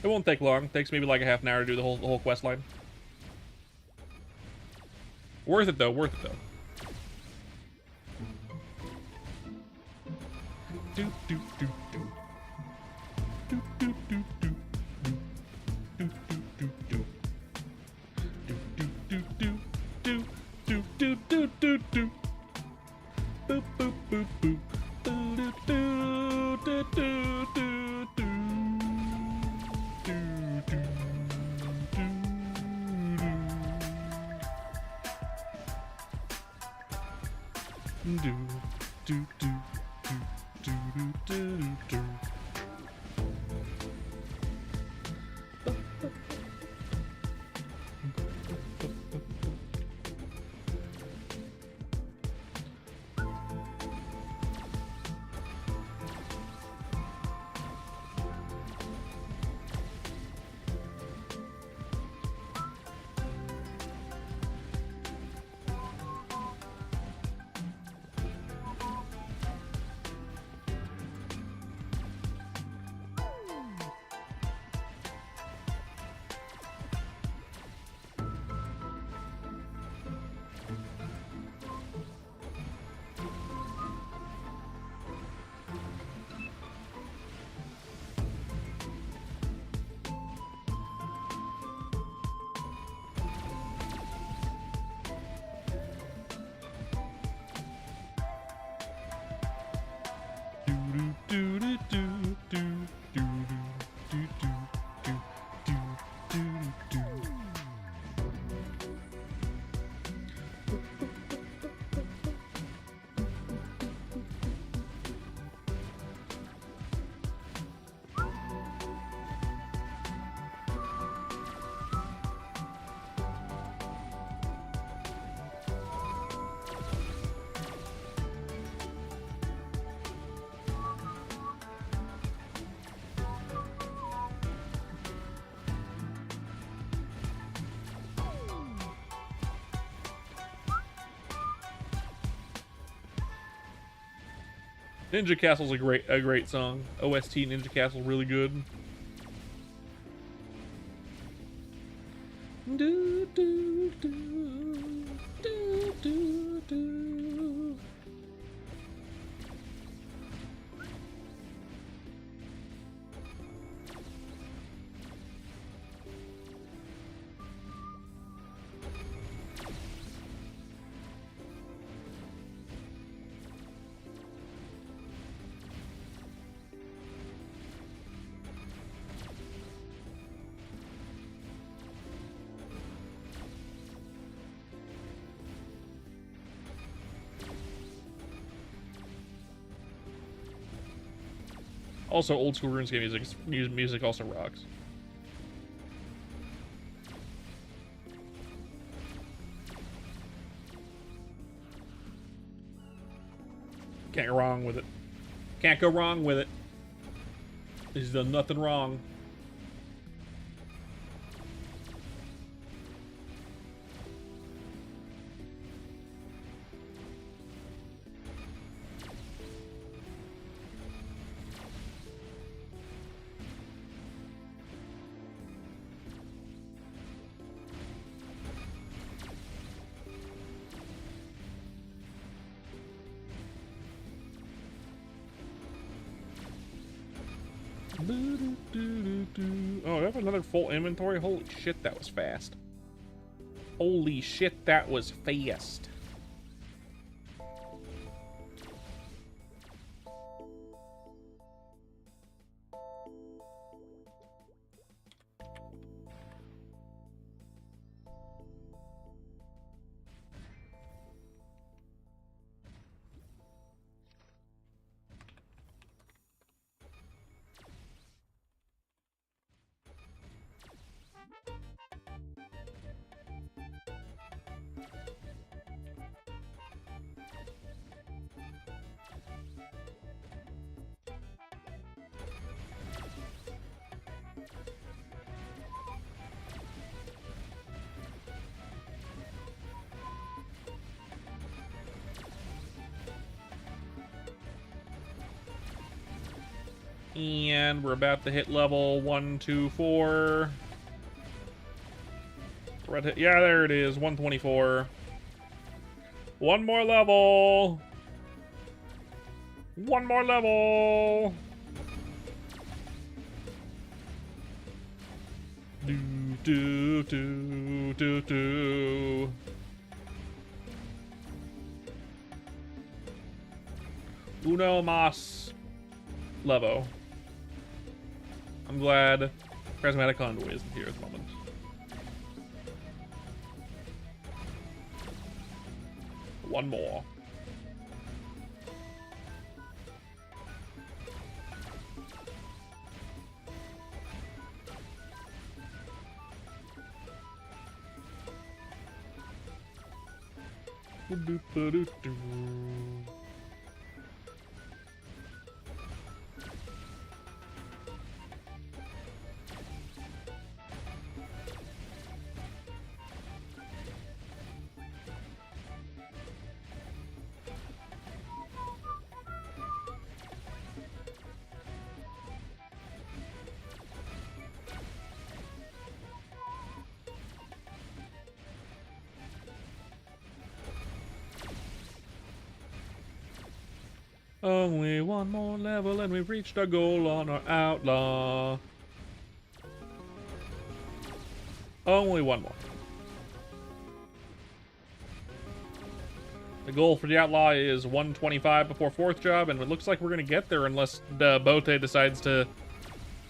It won't take long. It takes maybe like a half an hour to do the whole quest line. Worth it though. Worth it though. Do do do do. Do do do do. Do do do do. Do do do do. Do do do do do do. Boop boop boop boop. Do do do do do do do. Do do do do do do do do. Ninja Castle's a great song. OST Ninja Castle really good. Do do do do do do. Also, old school RuneScape music also rocks. Can't go wrong with it. Can't go wrong with it. He's done nothing wrong. Oh, I have another full inventory? Holy shit, that was fast. Holy shit, that was fast. And we're about to hit level 124. Red hit. Yeah, there it is. 124. One more level. One more level. Do, do, do, do, do. Uno mas levo. I'm glad Prismatic Convoy isn't here at the moment. One more. Do-do-do-do-do. Only one more level and we've reached our goal on our outlaw. Only one more. The goal for the outlaw is 125 before 4th job, and it looks like we're going to get there unless Bote decides to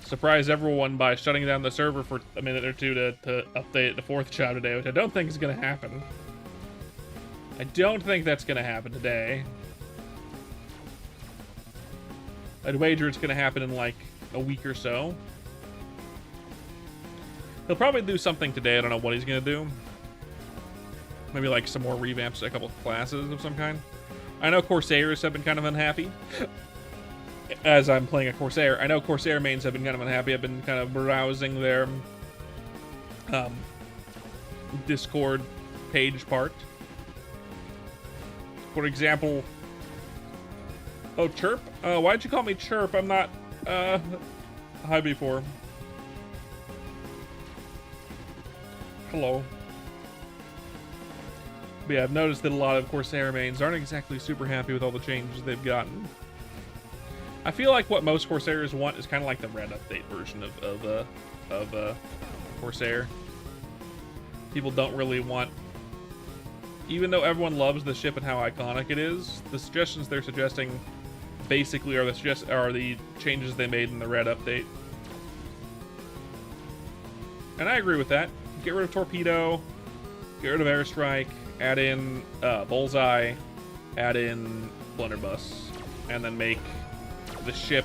surprise everyone by shutting down the server for a minute or two to update the 4th job today, which I don't think is going to happen. I don't think that's going to happen today. I'd wager it's going to happen in like a week or so. He'll probably do something today. I don't know what he's going to do. Maybe like some more revamps to a couple of classes of some kind. I know Corsairs have been kind of unhappy. As I'm playing a Corsair. I know Corsair mains have been kind of unhappy. I've been kind of browsing their Discord page part. For example... Oh, Chirp? Why'd you call me Chirp? I'm not, hi before. Hello. But yeah, I've noticed that a lot of Corsair mains aren't exactly super happy with all the changes they've gotten. I feel like what most Corsairs want is kind of like the red update version of Corsair. People don't really want... Even though everyone loves the ship and how iconic it is, the suggestions they're suggesting basically are the changes they made in the red update. And I agree with that. Get rid of Torpedo, get rid of Airstrike, add in Bullseye, add in Blunderbuss, and then make the ship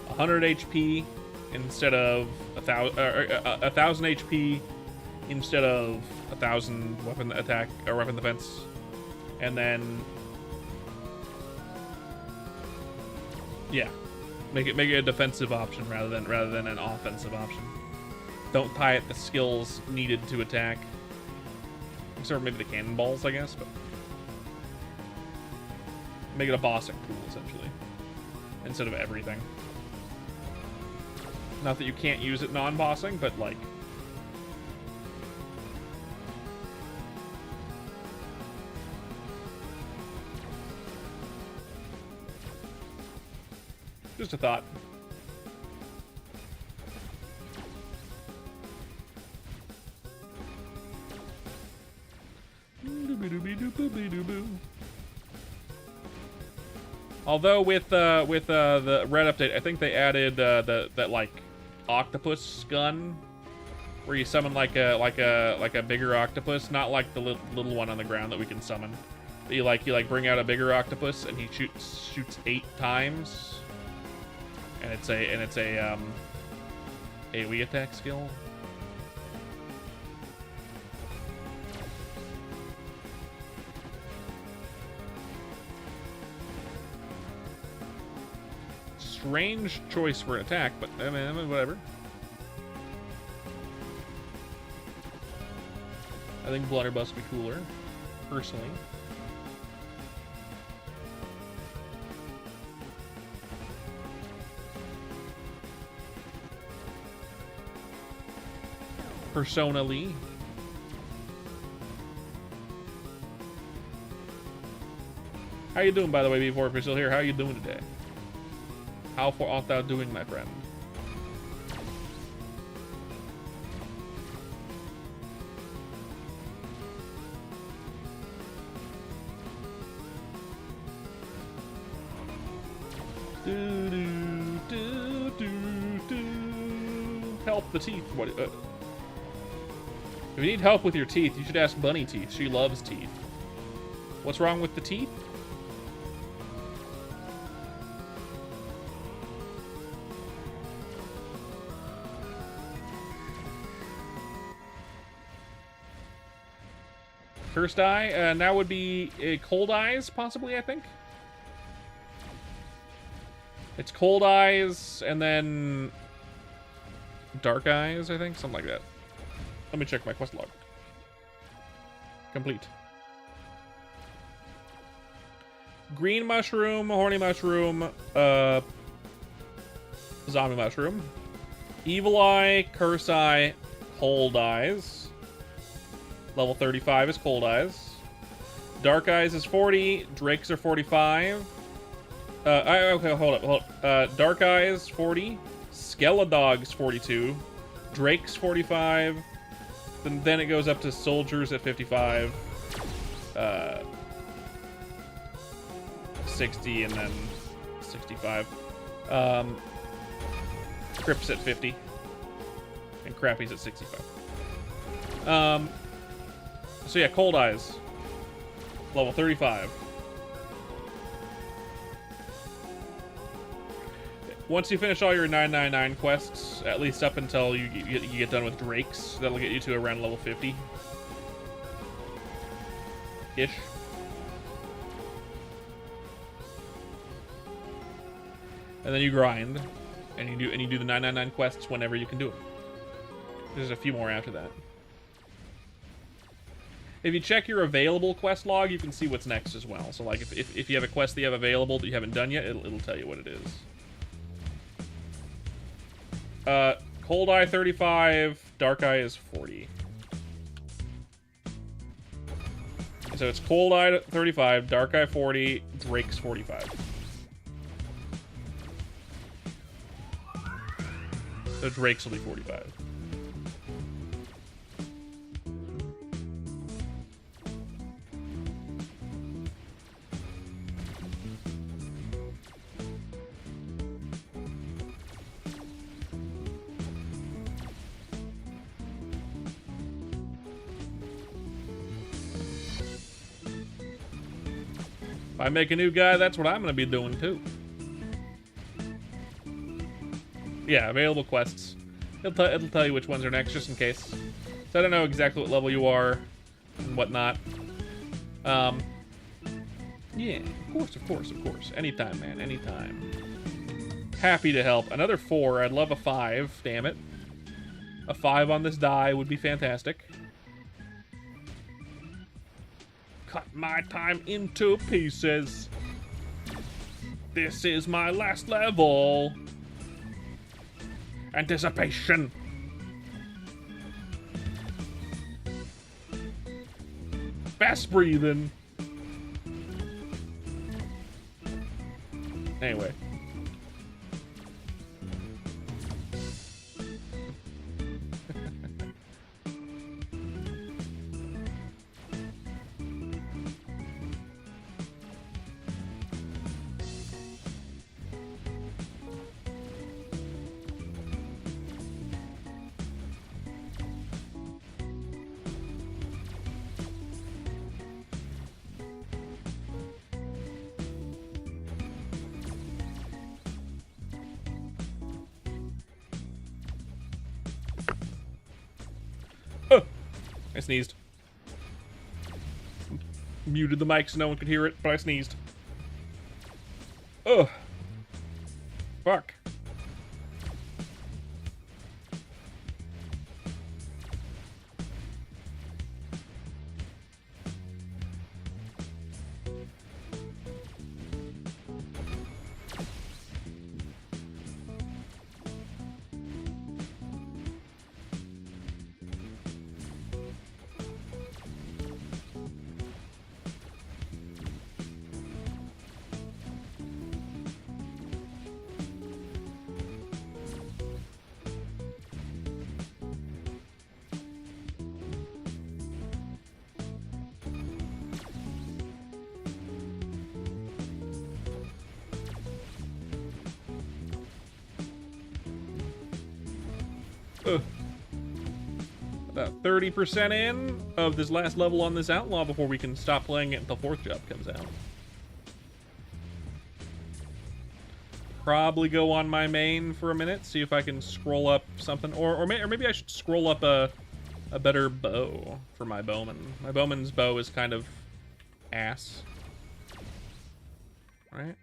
100 HP instead of 1,000 HP instead of 1,000 weapon attack or weapon defense, and then Yeah, make it a defensive option rather than an offensive option. Don't tie it to skills needed to attack. Except maybe the cannonballs, I guess, but make it a bossing tool essentially instead of everything. Not that you can't use it non-bossing, but like. Just a thought. Although with the red update, I think they added that like octopus gun, where you summon like a bigger octopus, not like the little one on the ground that we can summon. But you bring out a bigger octopus and he shoots 8 times. And it's a AoE attack skill. Strange choice for an attack, but I mean whatever. I think Blunderbuss would be cooler, personally. Personally. How you doing, by the way, before if you're still here? How you doing today? How far art thou doing, my friend? Help the teeth. What? If you need help with your teeth, you should ask Bunny Teeth. She loves teeth. What's wrong with the teeth? Cursed Eye, now would be Cold Eyes, possibly, I think. It's Cold Eyes, and then Dark Eyes, I think, something like that. Let me check my quest log. Complete. Green Mushroom, Horny Mushroom, Zombie Mushroom, Evil Eye, Curse Eye, Cold Eyes. Level 35 is Cold Eyes. Dark Eyes is 40. Drakes are 45. Okay, hold up. Dark Eyes 40. Skeledog's 42. Drake's 45. Then it goes up to Soldiers at 55. 60 and then 65. Crypt's at 50. And Crappy's at 65. So yeah, Cold Eyes. Level 35. Once you finish all your 999 quests, at least up until you get done with Drakes, that'll get you to around level 50. Ish. And then you grind, and you do the 999 quests whenever you can do them. There's a few more after that. If you check your available quest log, you can see what's next as well. So like if you have a quest that you have available that you haven't done yet, it'll tell you what it is. Cold Eye 35, Dark Eye is 40. So it's Cold Eye 35, Dark Eye 40, Drake's 45. So Drake's will be 45. If I make a new guy, that's what I'm going to be doing too. Yeah, available quests. It'll tell you which ones are next, just in case. So I don't know exactly what level you are and whatnot. Yeah, of course. Anytime, man, anytime. Happy to help. Another 4. I'd love a 5. Damn it. A 5 on this die would be fantastic. Cut my time into pieces. This is my last level. Anticipation. Fast breathing. Anyway. I sneezed. Muted the mic so no one could hear it, but I sneezed. Ugh. Fuck. About 30% in of this last level on this outlaw before we can stop playing it until 4th job comes out. Probably go on my main for a minute, see if I can scroll up something, or maybe I should scroll up a better bow for my bowman. My bowman's bow is kind of ass. Right?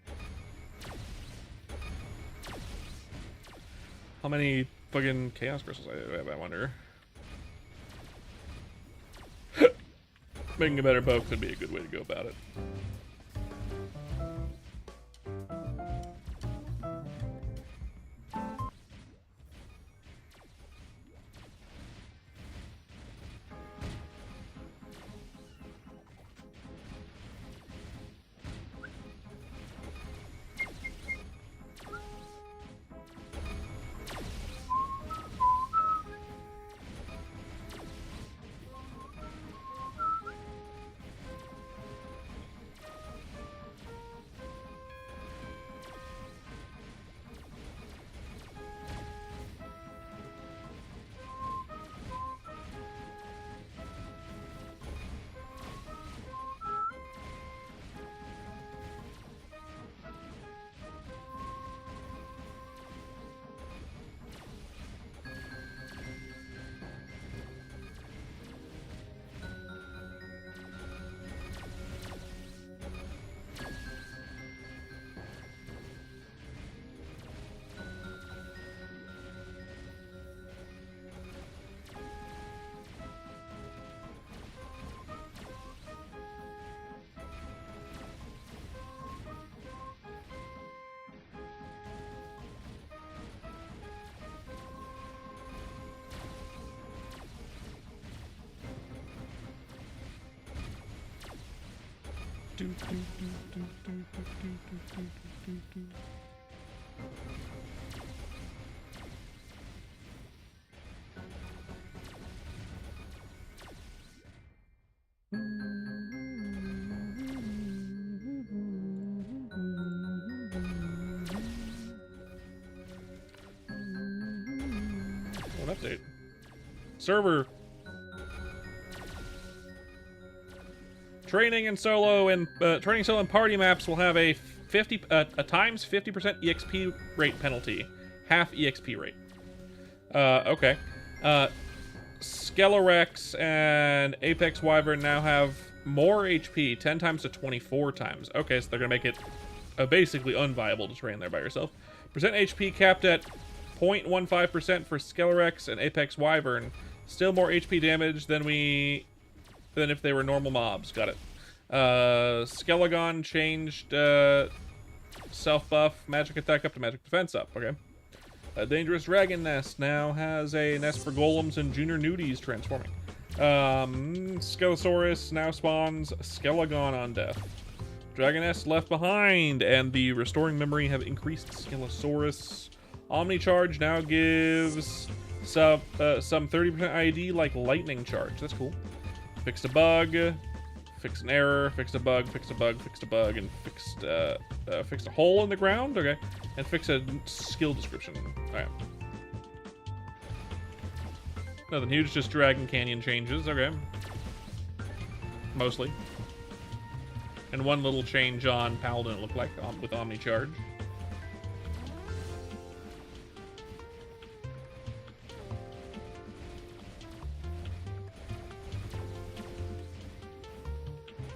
How many fucking chaos crystals I have, I wonder. Making a better bow could be a good way to go about it. What update? Server. Training and solo and party maps will have a times 50% EXP rate penalty, half EXP rate. Okay. Skelerex and Apex Wyvern now have more HP, 10 times to 24 times. Okay, so they're gonna make it basically unviable to train there by yourself. Percent HP capped at 0.15% for Skelerex and Apex Wyvern. Still more HP damage than if they were normal mobs. Got it. Skelegon changed self buff, magic attack up to magic defense up. Okay. A dangerous dragon nest now has a nest for golems and junior nudies transforming. Skelesaurus now spawns Skelegon on death. Dragon nest left behind, and the restoring memory have increased Skelesaurus. Omnicharge now gives some 30% ID like lightning charge. That's cool. Fixed a bug, fixed an error, fixed a bug, fixed a bug, fixed a bug, and fixed a hole in the ground. Okay, and fix a skill description. All right. Nothing huge, just Dragon Canyon changes. Okay. Mostly. And one little change on Paladin, it looked like, with Omnicharge.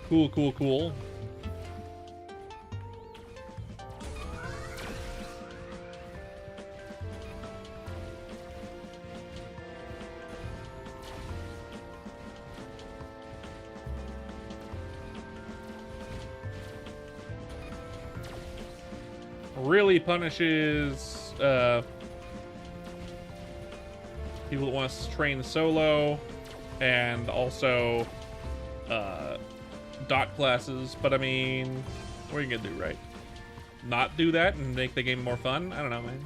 Cool, cool, cool. Really punishes people that want to train solo and also dot classes, but I mean, what are you gonna do, right? Not do that and make the game more fun? I don't know, man.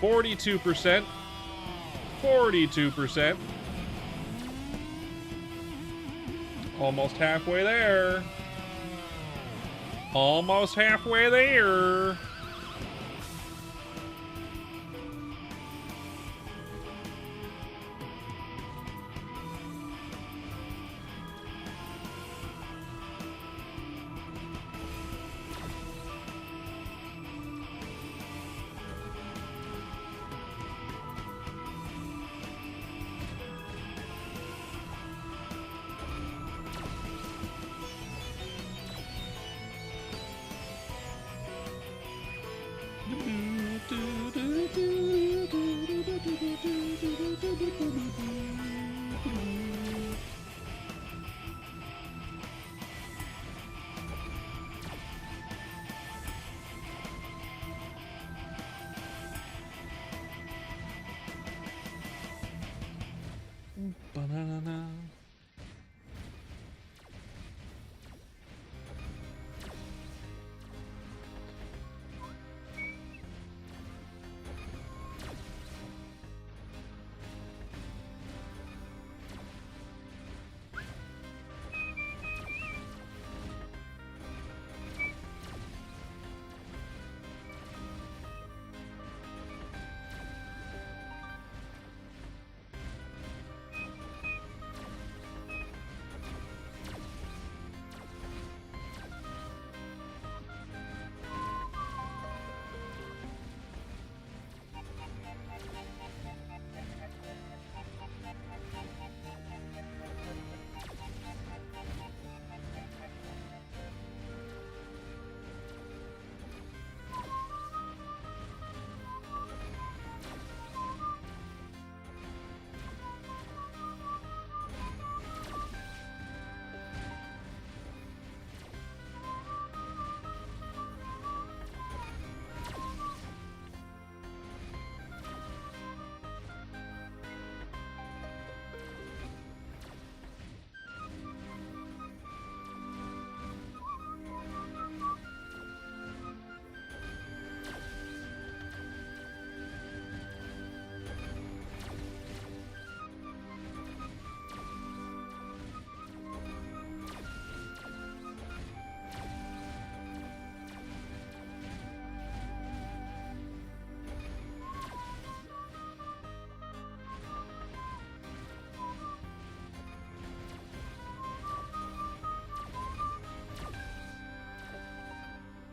%. 42%. Almost halfway there. Almost halfway there. Na-na-na.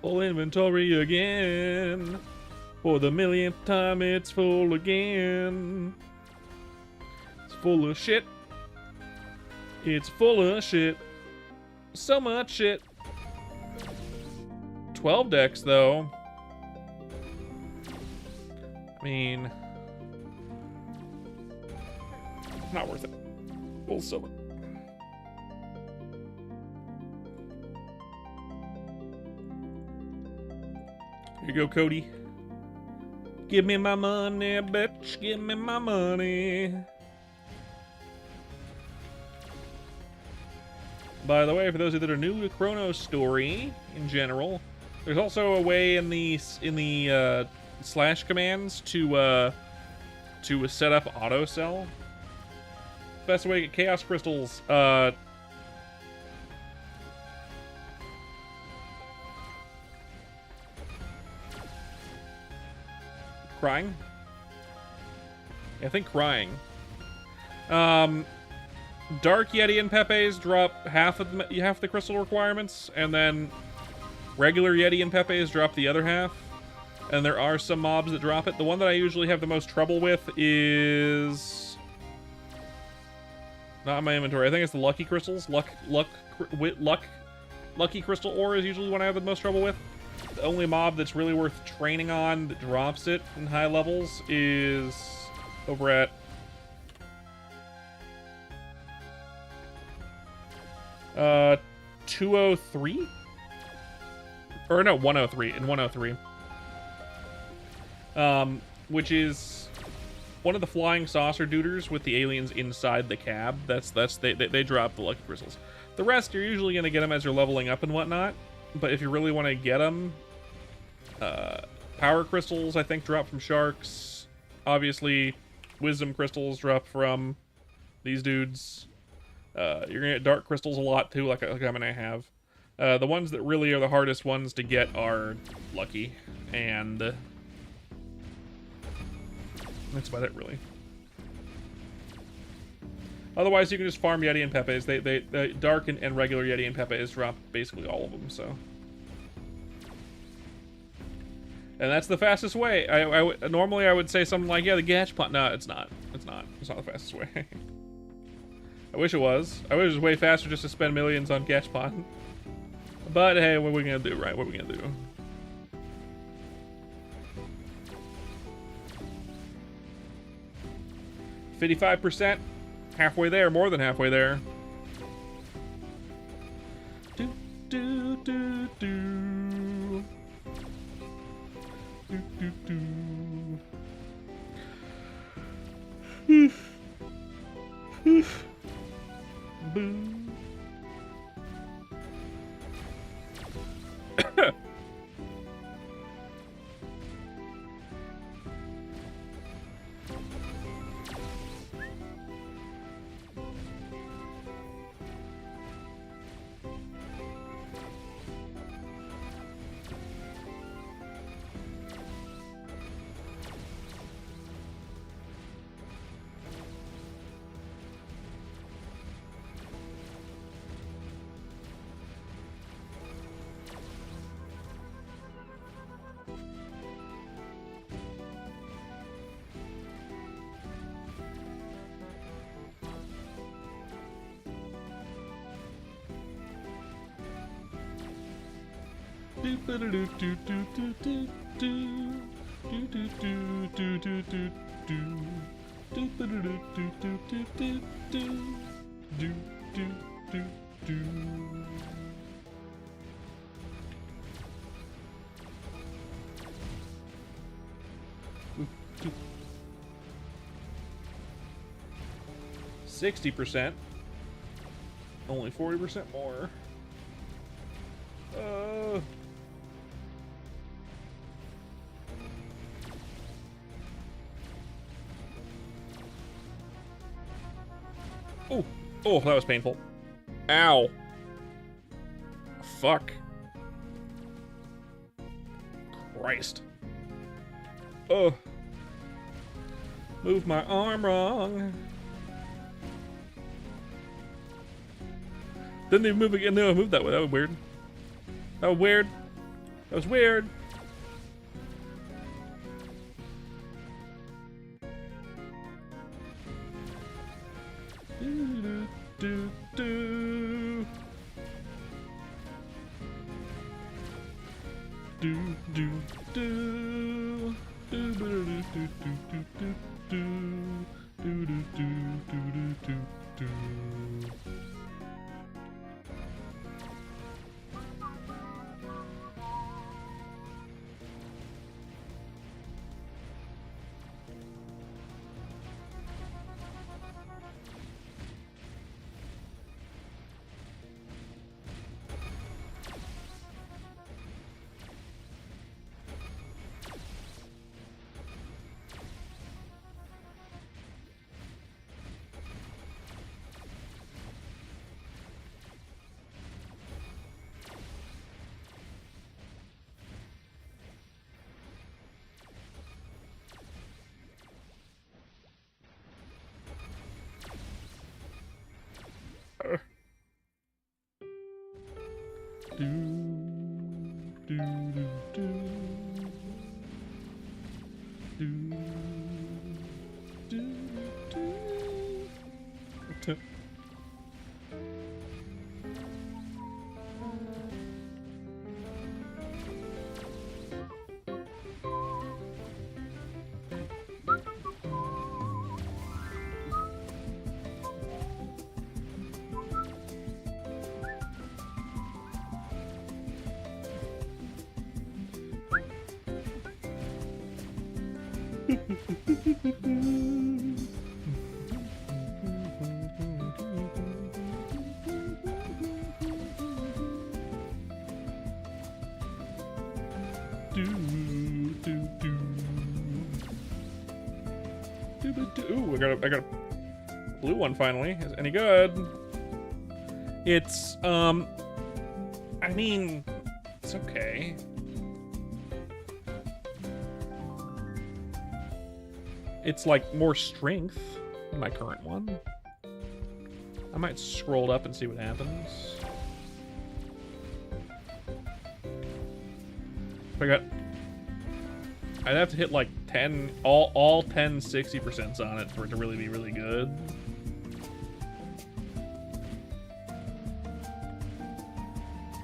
Full inventory again. For the millionth time, it's full again. It's full of shit. It's full of shit. So much shit. 12 decks, though. I mean, not worth it. We'll sell it. Here you go, Cody. Give me my money, bitch. Give me my money. By the way, for those of you that are new to Chrono's story in general, there's also a way in the slash commands to set up auto sell. Best way to get chaos crystals. Crying? Yeah, I think crying. Dark Yeti and Pepe's drop half the crystal requirements, and then regular Yeti and Pepe's drop the other half. And there are some mobs that drop it. The one that I usually have the most trouble with is not in my inventory. I think it's the Lucky Crystals. Lucky Crystal Ore is usually one I have the most trouble with. The only mob that's really worth training on that drops it in high levels is over at 203? Or no, 103. In 103. Which is one of the flying saucer duders with the aliens inside the cab. They drop the Lucky Crystals. The rest, you're usually going to get them as you're leveling up and whatnot. But if you really want to get them, Power Crystals, I think, drop from Sharks. Obviously, Wisdom Crystals drop from these dudes. You're going to get Dark Crystals a lot, too, like I'm going to have. The ones that really are the hardest ones to get are Lucky, and that's about it, really. Otherwise, you can just farm Yeti and Pepe's. They Dark and regular Yeti and Pepe's drop basically all of them, so. And that's the fastest way. Normally I would say something like, yeah, the Gachapon. No, it's not. It's not. It's not the fastest way. I wish it was. I wish it was way faster just to spend millions on Gachapon. But hey, what are we gonna do, right? What are we gonna do? %. Halfway there, more than halfway there. Do, do, do, do. Do, do, do. 60%. Only 40% more. Oh, oh, that was painful. Ow. Fuck. Christ. Oh. Move my arm wrong. Didn't even move again. No, I moved that way. That was weird. That was weird. That was weird. Do, do, do. Do, do, do. Do, do, do, do, do, do, do. Do, do, do, do, do, do. Do, do, do, do. Do, do, do. Ooh, I got a blue one finally. Is it any good? It's I mean, it's okay. It's like more strength than my current one. I might scroll it up and see what happens. I'd have to hit like 10, all 10 60% on it for it to really be really good.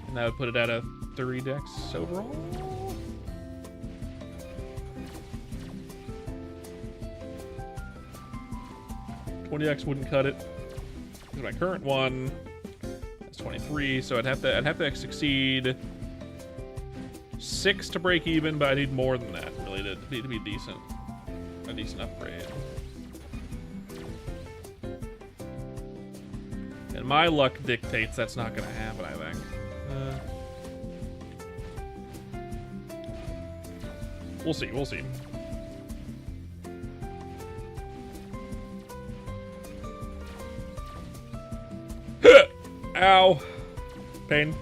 And that would put it at a 30 dex overall. $20 wouldn't cut it. Because my current one is 23, so I'd have to succeed 6 to break even, but I need more than that really to be decent. A decent upgrade. And my luck dictates that's not gonna happen, I think. We'll see. We'll see. Ow. Pain.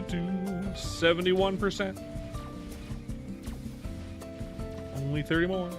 Do 71%. Only 30 more.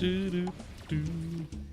Do, do, do, do.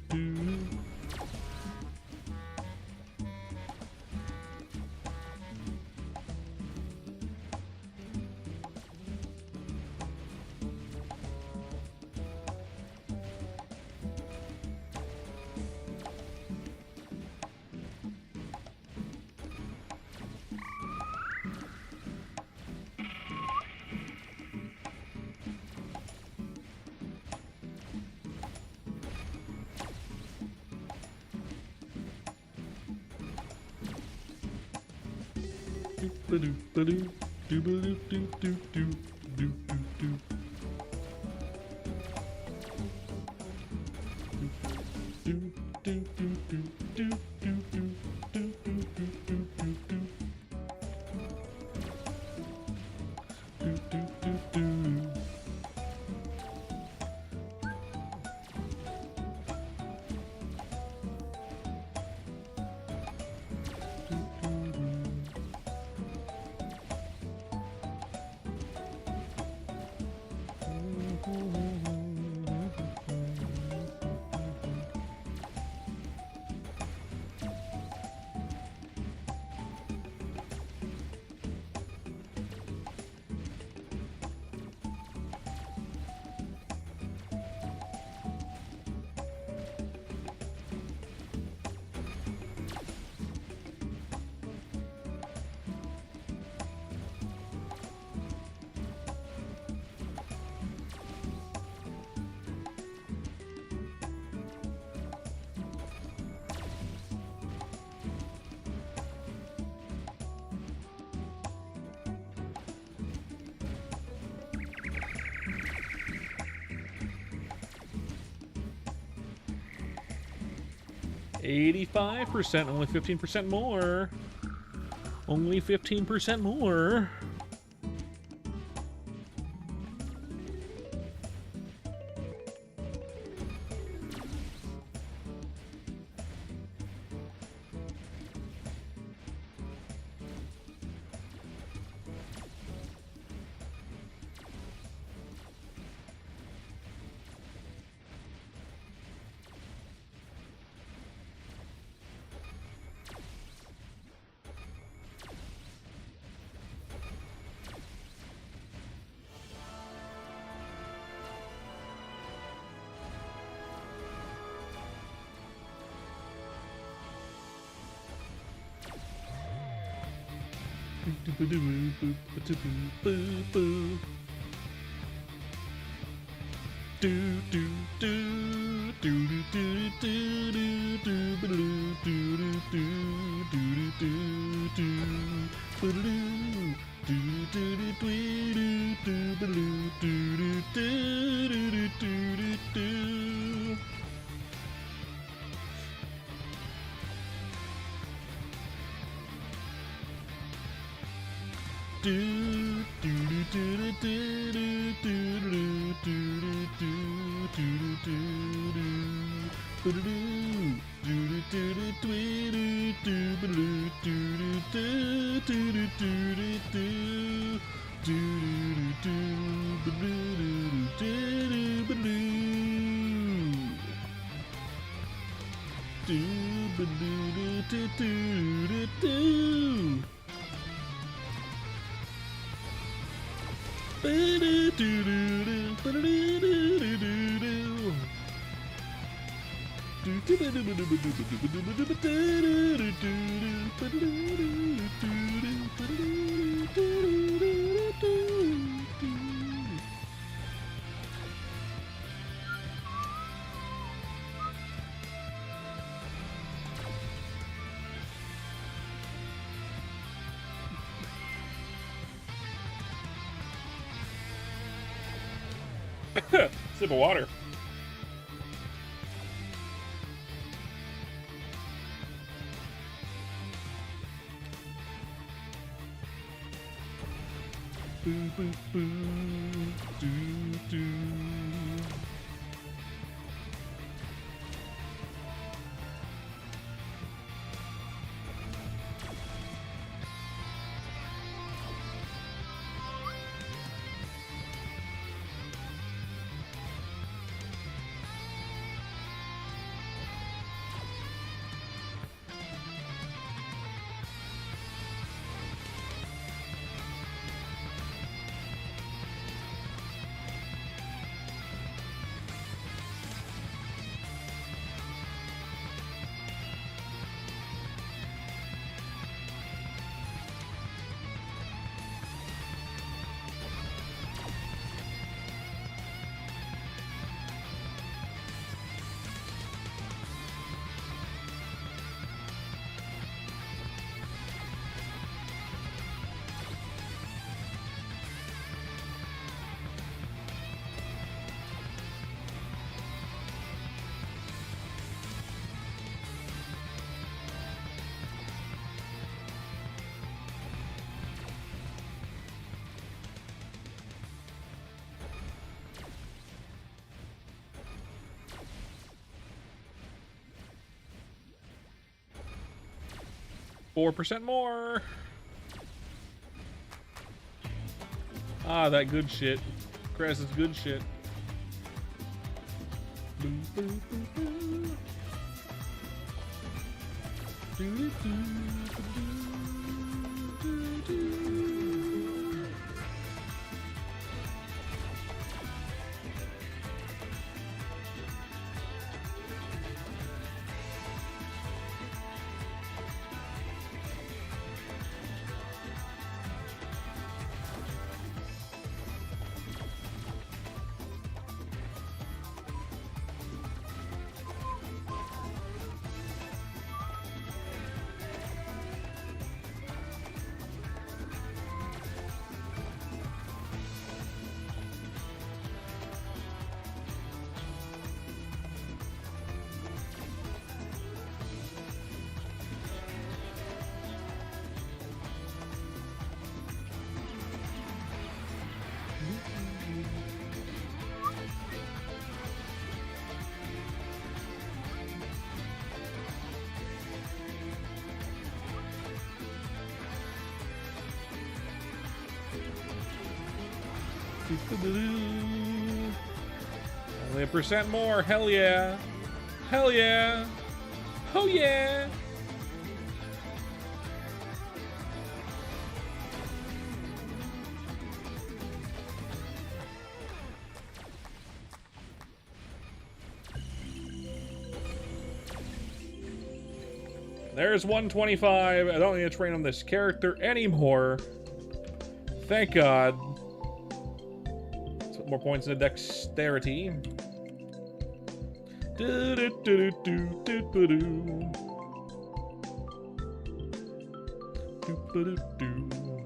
Ba-do, do, ba-do, do, do, do, do, do. Do, do, do, do, do, do, do, do, do, do, do, do. Do, do, do, do. 85%, only 15% more. Only 15% more. Sip of water. Boo, boo, boo, doo, doo. %4 more. Ah, that good shit. Cress is good shit. Boo, boo, boo, boo. Doo, doo, doo, doo, doo, doo. Only 1% more. Hell yeah. Hell yeah. Oh yeah. There's 125. I don't need to train on this character anymore. Thank God. Let's put more points into dexterity.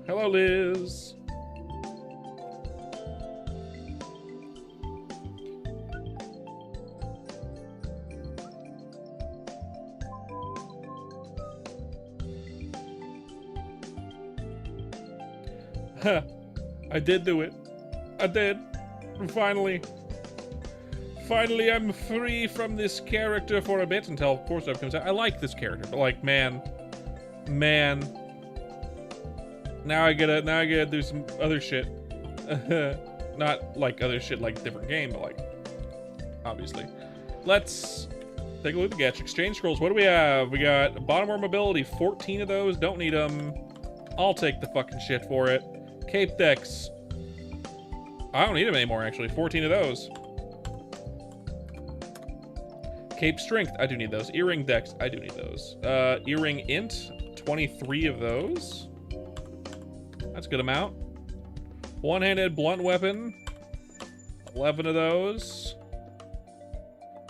Hello, Liz. I did do it. I did. Finally. Finally, I'm free from this character for a bit until Force Up comes out. I like this character, but like, man. Now I gotta do some other shit. Not like other shit like different game, but like, obviously. Let's take a look at the Gacha Exchange Scrolls. What do we have? We got Bottom War Mobility, 14 of those. Don't need them. I'll take the fucking shit for it. Cape Dex. I don't need them anymore, actually. 14 of those. Cape Strength. I do need those. Earring Dex. I do need those. Earring Int. 23 of those. That's a good amount. One-handed blunt weapon. 11 of those.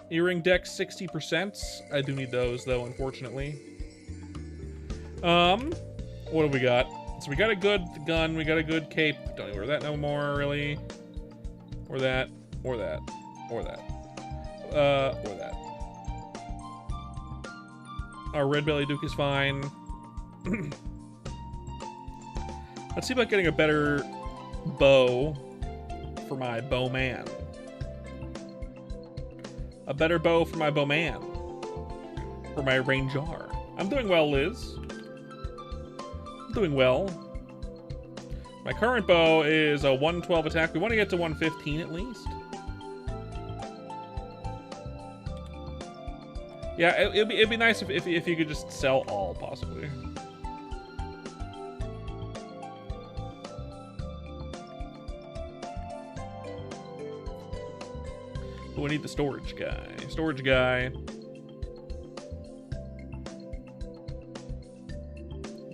Earring Dex 60%. I do need those, though, unfortunately. What have we got? So we got a good gun, we got a good cape. Don't even wear that no more, really. Or that, or that, or that. Or that. Our Red Belly Duke is fine. Let's see about getting a better bow for my bowman. A better bow for my bowman. For my Ranger. I'm doing well, Liz. Doing well. My current bow is a 112 attack. We want to get to 115 at least. Yeah, it'd be nice if you could just sell all, possibly. But we need the storage guy. Storage guy.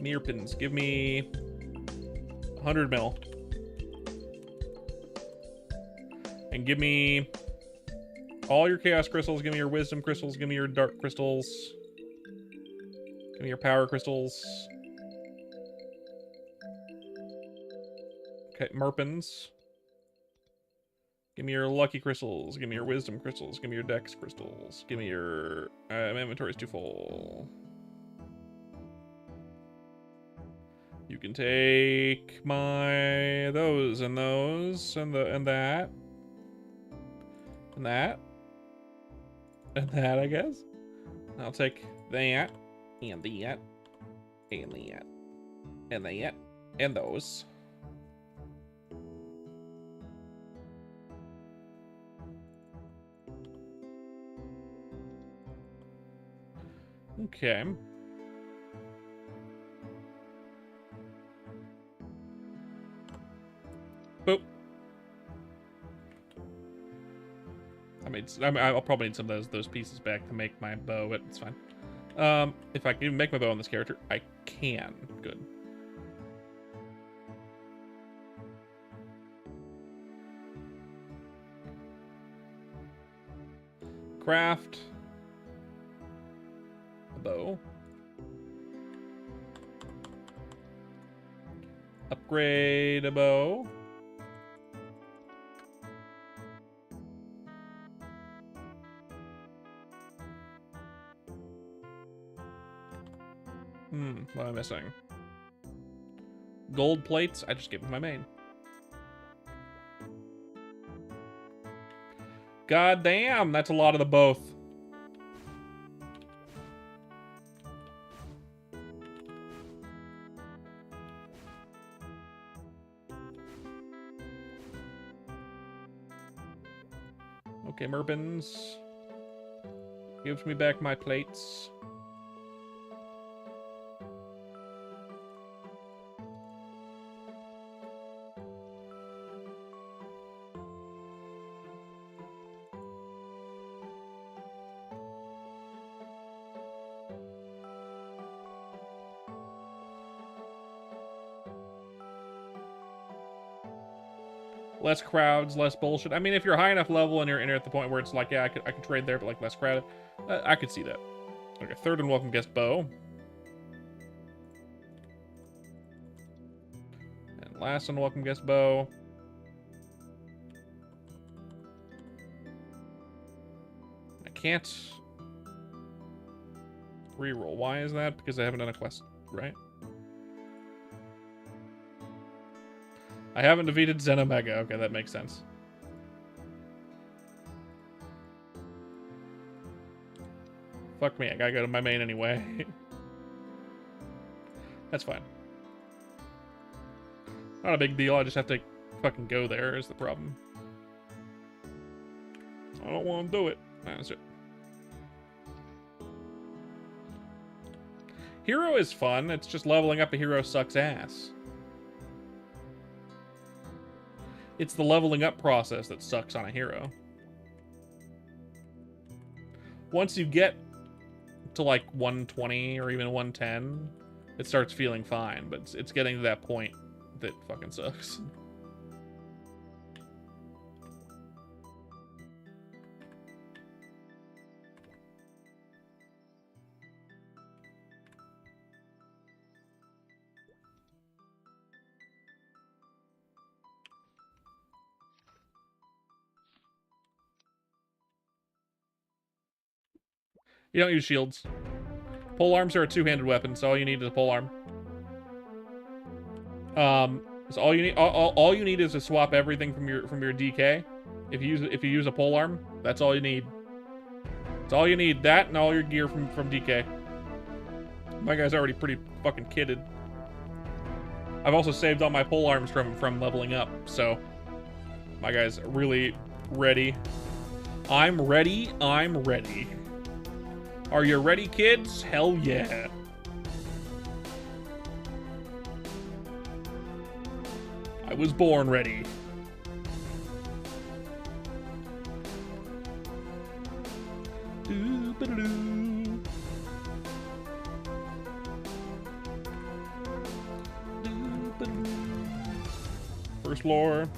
Meerpins, give me 100 mil. And give me all your chaos crystals, give me your wisdom crystals, give me your dark crystals. Give me your power crystals. Okay, Merpins. Give me your lucky crystals, give me your wisdom crystals, give me your dex crystals, give me your... my inventory's too full. You can take my those and those and that and that and that, I guess. I'll take that and that and that and that and those. Okay. Boop. I'll probably need some of those pieces back to make my bow, but it's fine. If I can make my bow on this character, I can. Good. Craft a bow. Upgrade a bow. What am I missing? Gold plates? I just gave them my main. God damn, that's a lot of the both. Okay, Merpins. Gives me back my plates. Less crowds, less bullshit. I mean, if you're high enough level and you're at the point where it's like, yeah, I could trade there, but like less crowded, I could see that. Okay, third and welcome guest Bo. And last and welcome guest Bo. I can't reroll. Why is that? Because I haven't done a quest, right? I haven't defeated Xenomega. Okay, that makes sense. Fuck me, I gotta go to my main anyway. That's fine. Not a big deal, I just have to fucking go there is the problem. I don't want to do it. That's it. Hero is fun, it's just leveling up a hero sucks ass. It's the leveling up process that sucks on a hero. Once you get to like 120 or even 110, it starts feeling fine, but it's getting to that point that fucking sucks. You don't use shields. Pole arms are a two-handed weapon, so all you need is a pole arm. So all you need, all you need is to swap everything from your DK. If you use a pole arm, that's all you need. That's all you need. That and all your gear from DK. My guy's already pretty fucking kitted. I've also saved all my pole arms from leveling up, so my guy's really ready. I'm ready. I'm ready. Are you ready, kids? Hell yeah. I was born ready. Doo-ba-doo. Doo-ba-doo. First floor.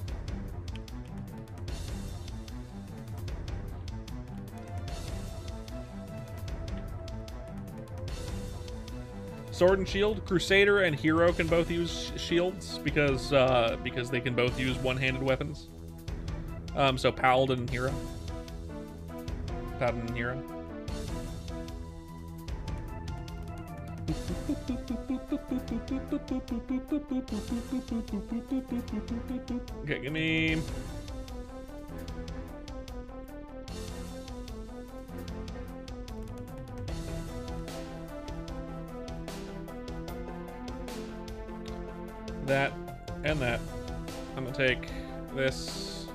Sword and shield. Crusader and hero can both use shields because they can both use one-handed weapons. So paladin and hero. Paladin and hero. Okay, give me. That and that. I'm gonna take this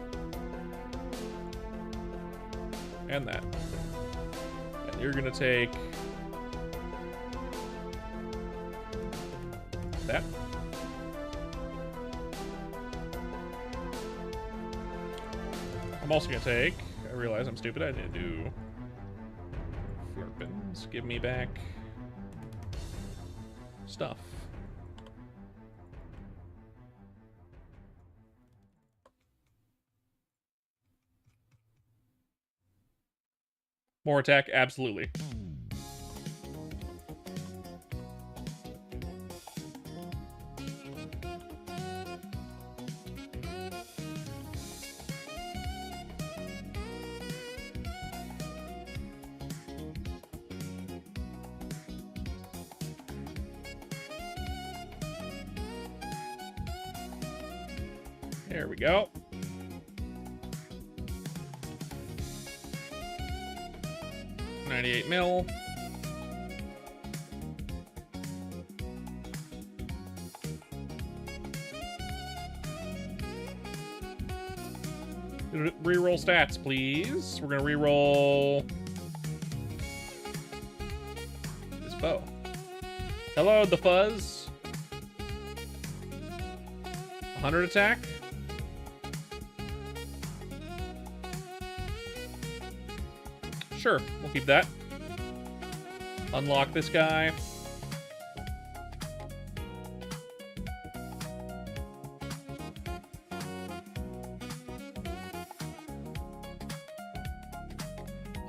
and that. And you're gonna take that. I'm also gonna take, I realize I'm stupid, I didn't do flurpins. Give me back stuff. More attack? Absolutely. There we go. $98 mil. Reroll stats, please. We're gonna reroll this bow. Hello, the fuzz. 100 attack. Sure, we'll keep that. Unlock this guy.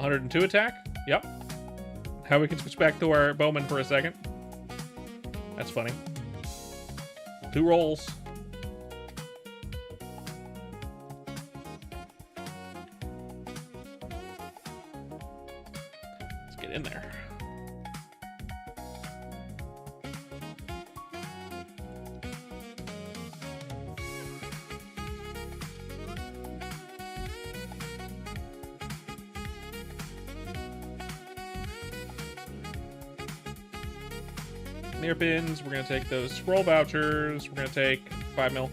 $102 attack. Yep. How we can switch back to our bowman for a second. That's funny. 2 rolls. Let's get in there. Near pins, we're gonna take those scroll vouchers. We're gonna take 5 mil.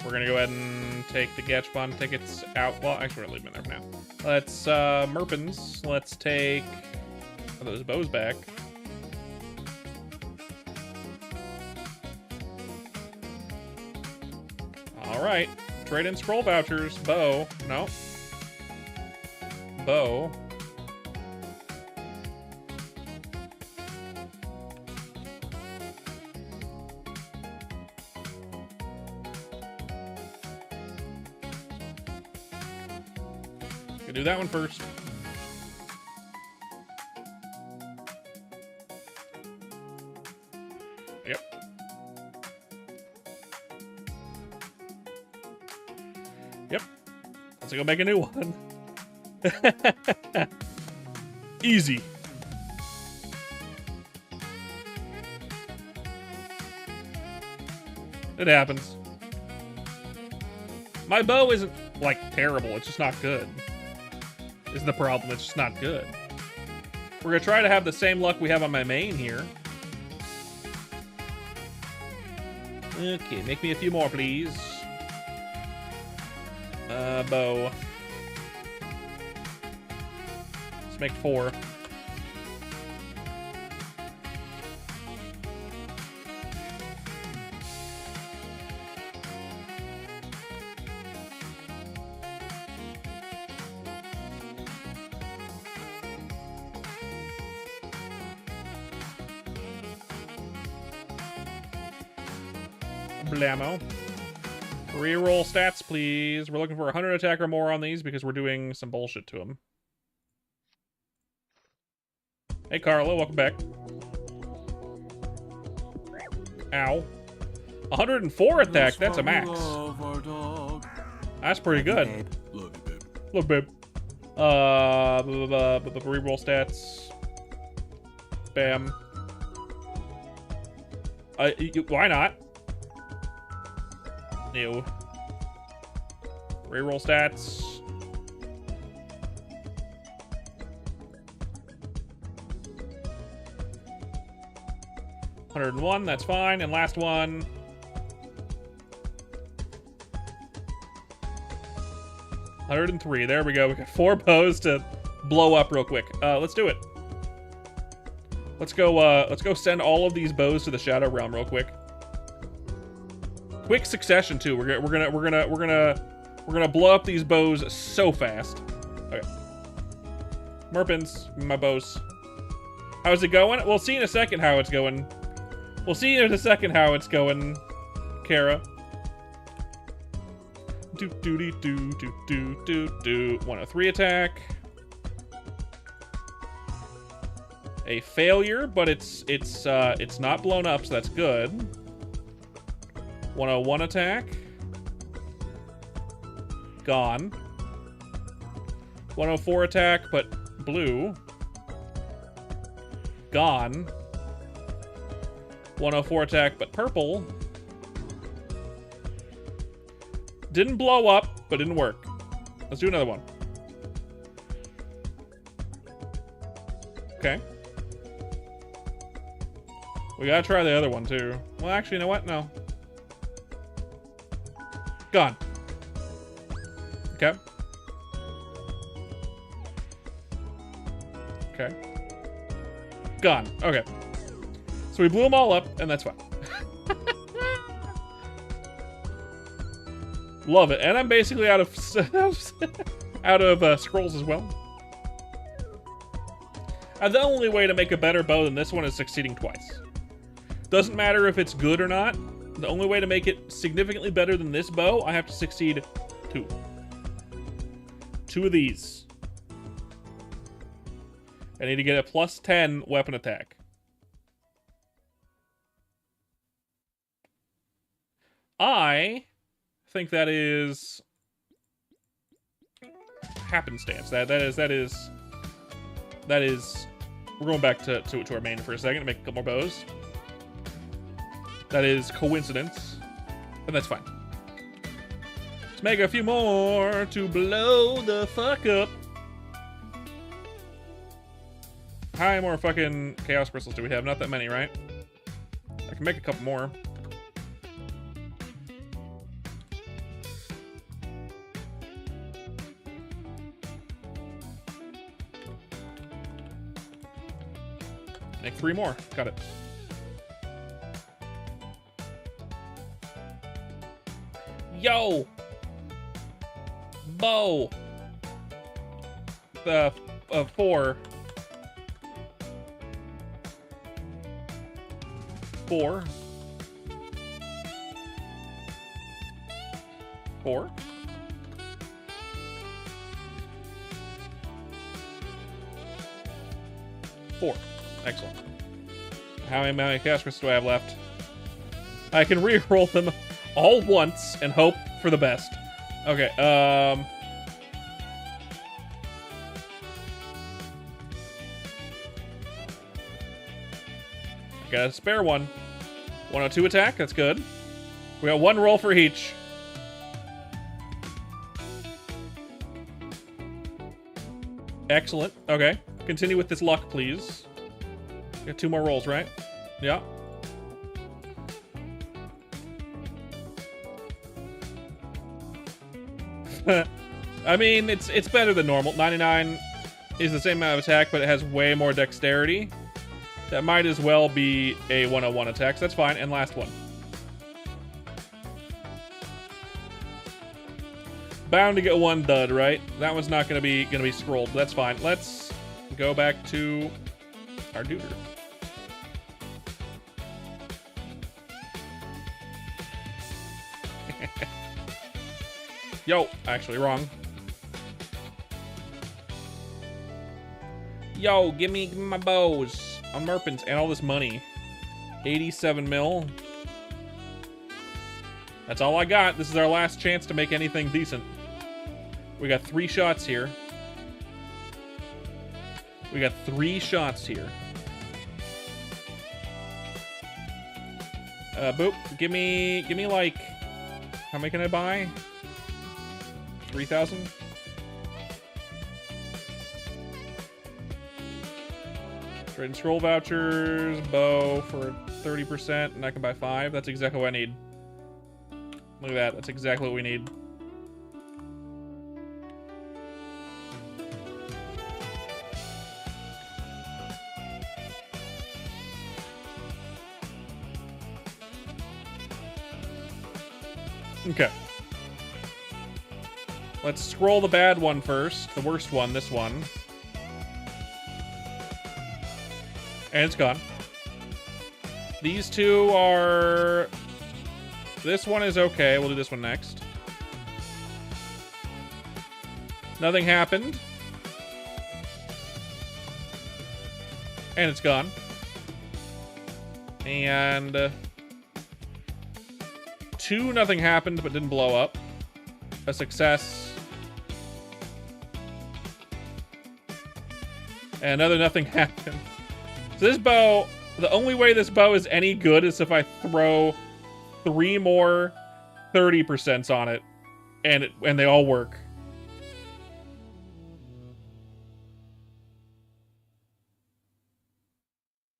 We're gonna go ahead and take the Gachbon tickets out. Well, actually, we're gonna leave them in there for now. Let's Merpins. Let's take those bows back. All right, trade in scroll vouchers. Bow, no. Bow. Do that one first. Yep. Yep. Let's go make a new one. Easy. It happens. My bow isn't, like, terrible. It's just not good. Isn't the problem. It's just not good. We're gonna try to have the same luck we have on my main here. Okay, make me a few more, please. Bow. Let's make 4. Blammo. Reroll stats, please. We're looking for 100 attack or more on these because we're doing some bullshit to them. Hey, Carla, welcome back. Ow. 104 attack, that's a max. That's pretty good. Look, babe. Reroll stats. Bam. Why not? New. Reroll stats. $101, that's fine. And last one. $103. There we go. We got 4 bows to blow up real quick. Let's do it. Let's go send all of these bows to the Shadow Realm real quick. Quick succession too. We're gonna blow up these bows so fast. Okay. Merpins, my bows. How's it going? We'll see in a second how it's going. We'll see in a second how it's going, Kara. 103 attack. A failure, but it's not blown up, so that's good. 101 attack. Gone. 104 attack, but blue. Gone. 104 attack, but purple. Didn't blow up, but didn't work. Let's do another one. Okay. We gotta try the other one, too. Well, actually, you know what? No. Gone. Okay. Okay. Gone. Okay. So we blew them all up, and that's fine. Love it. And I'm basically out of scrolls as well. And the only way to make a better bow than this one is succeeding twice. Doesn't matter if it's good or not. The only way to make it significantly better than this bow, I have to succeed 2. 2 of these. I need to get a +10 weapon attack. I think that is happenstance. That is. We're going back to our main for a second to make a couple more bows. That is coincidence, and that's fine. Let's make a few more to blow the fuck up. How many more fucking chaos crystals do we have? Not that many, right? I can make a couple more. Make 3 more. Got it. Yo! Bow! 4. 4. 4. 4. Excellent. How many chaos crystals do I have left? I can re-roll them all once and hope for the best. Okay, I got a spare one. 102 attack, that's good. We got 1 roll for each. Excellent. Okay. Continue with this luck, please. Got 2 more rolls, right? Yeah. I mean, it's better than normal. 99 is the same amount of attack, but it has way more dexterity. That might as well be a 101 attack, so that's fine. And last one. Bound to get 1 dud, right? That one's not gonna be scrolled. That's fine. Let's go back to our duder. Yo, actually wrong. Yo, give me my bows. I'm merpins and all this money. 87 mil. That's all I got. This is our last chance to make anything decent. We got 3 shots here. We got 3 shots here. Boop. Give me like, how many can I buy? 3,000? Trade and scroll vouchers, bow for 30%, and I can buy 5. That's exactly what I need. Look at that. That's exactly what we need. Okay. Let's scroll the bad one first. The worst one, this one. And it's gone. These 2 are... This one is okay. We'll do this one next. Nothing happened. And it's gone. And... 2, nothing happened, but didn't blow up. A success. And another nothing happened. So this bow, the only way this bow is any good is if I throw 3 more 30% on it, and they all work.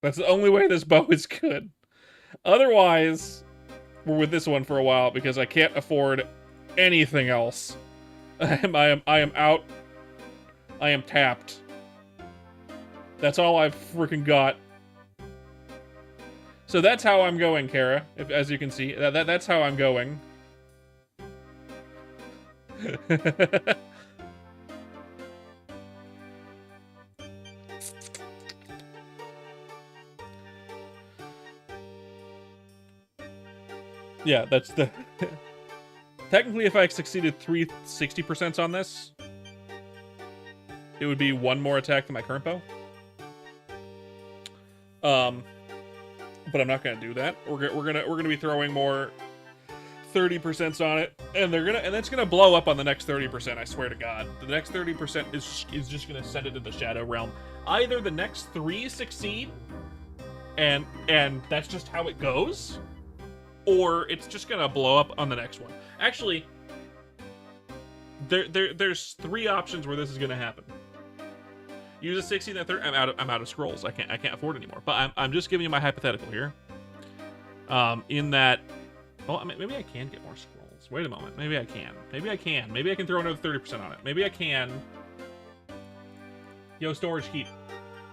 That's the only way this bow is good. Otherwise, we're with this one for a while because I can't afford anything else. I am out. I am tapped. That's all I've freaking got. So that's how I'm going, Kara. As you can see, that's how I'm going. Yeah, that's the... Technically, if I succeeded 360% on this, it would be one more attack than my current bow. But I'm not gonna do that. We're gonna be throwing more 30% on it, and that's gonna blow up on the next 30%. I swear to God, the next 30% is just gonna send it to the shadow realm. Either the next 3 succeed, and that's just how it goes, or it's just gonna blow up on the next one. Actually, there's 3 options where this is gonna happen. Use a 60 and a 30. I'm out of scrolls. I can't afford anymore. But I'm just giving you my hypothetical here. In that, well, maybe I can get more scrolls. Wait a moment. Maybe I can. Maybe I can. Maybe I can throw another 30% on it. Maybe I can. Yo, storage keep.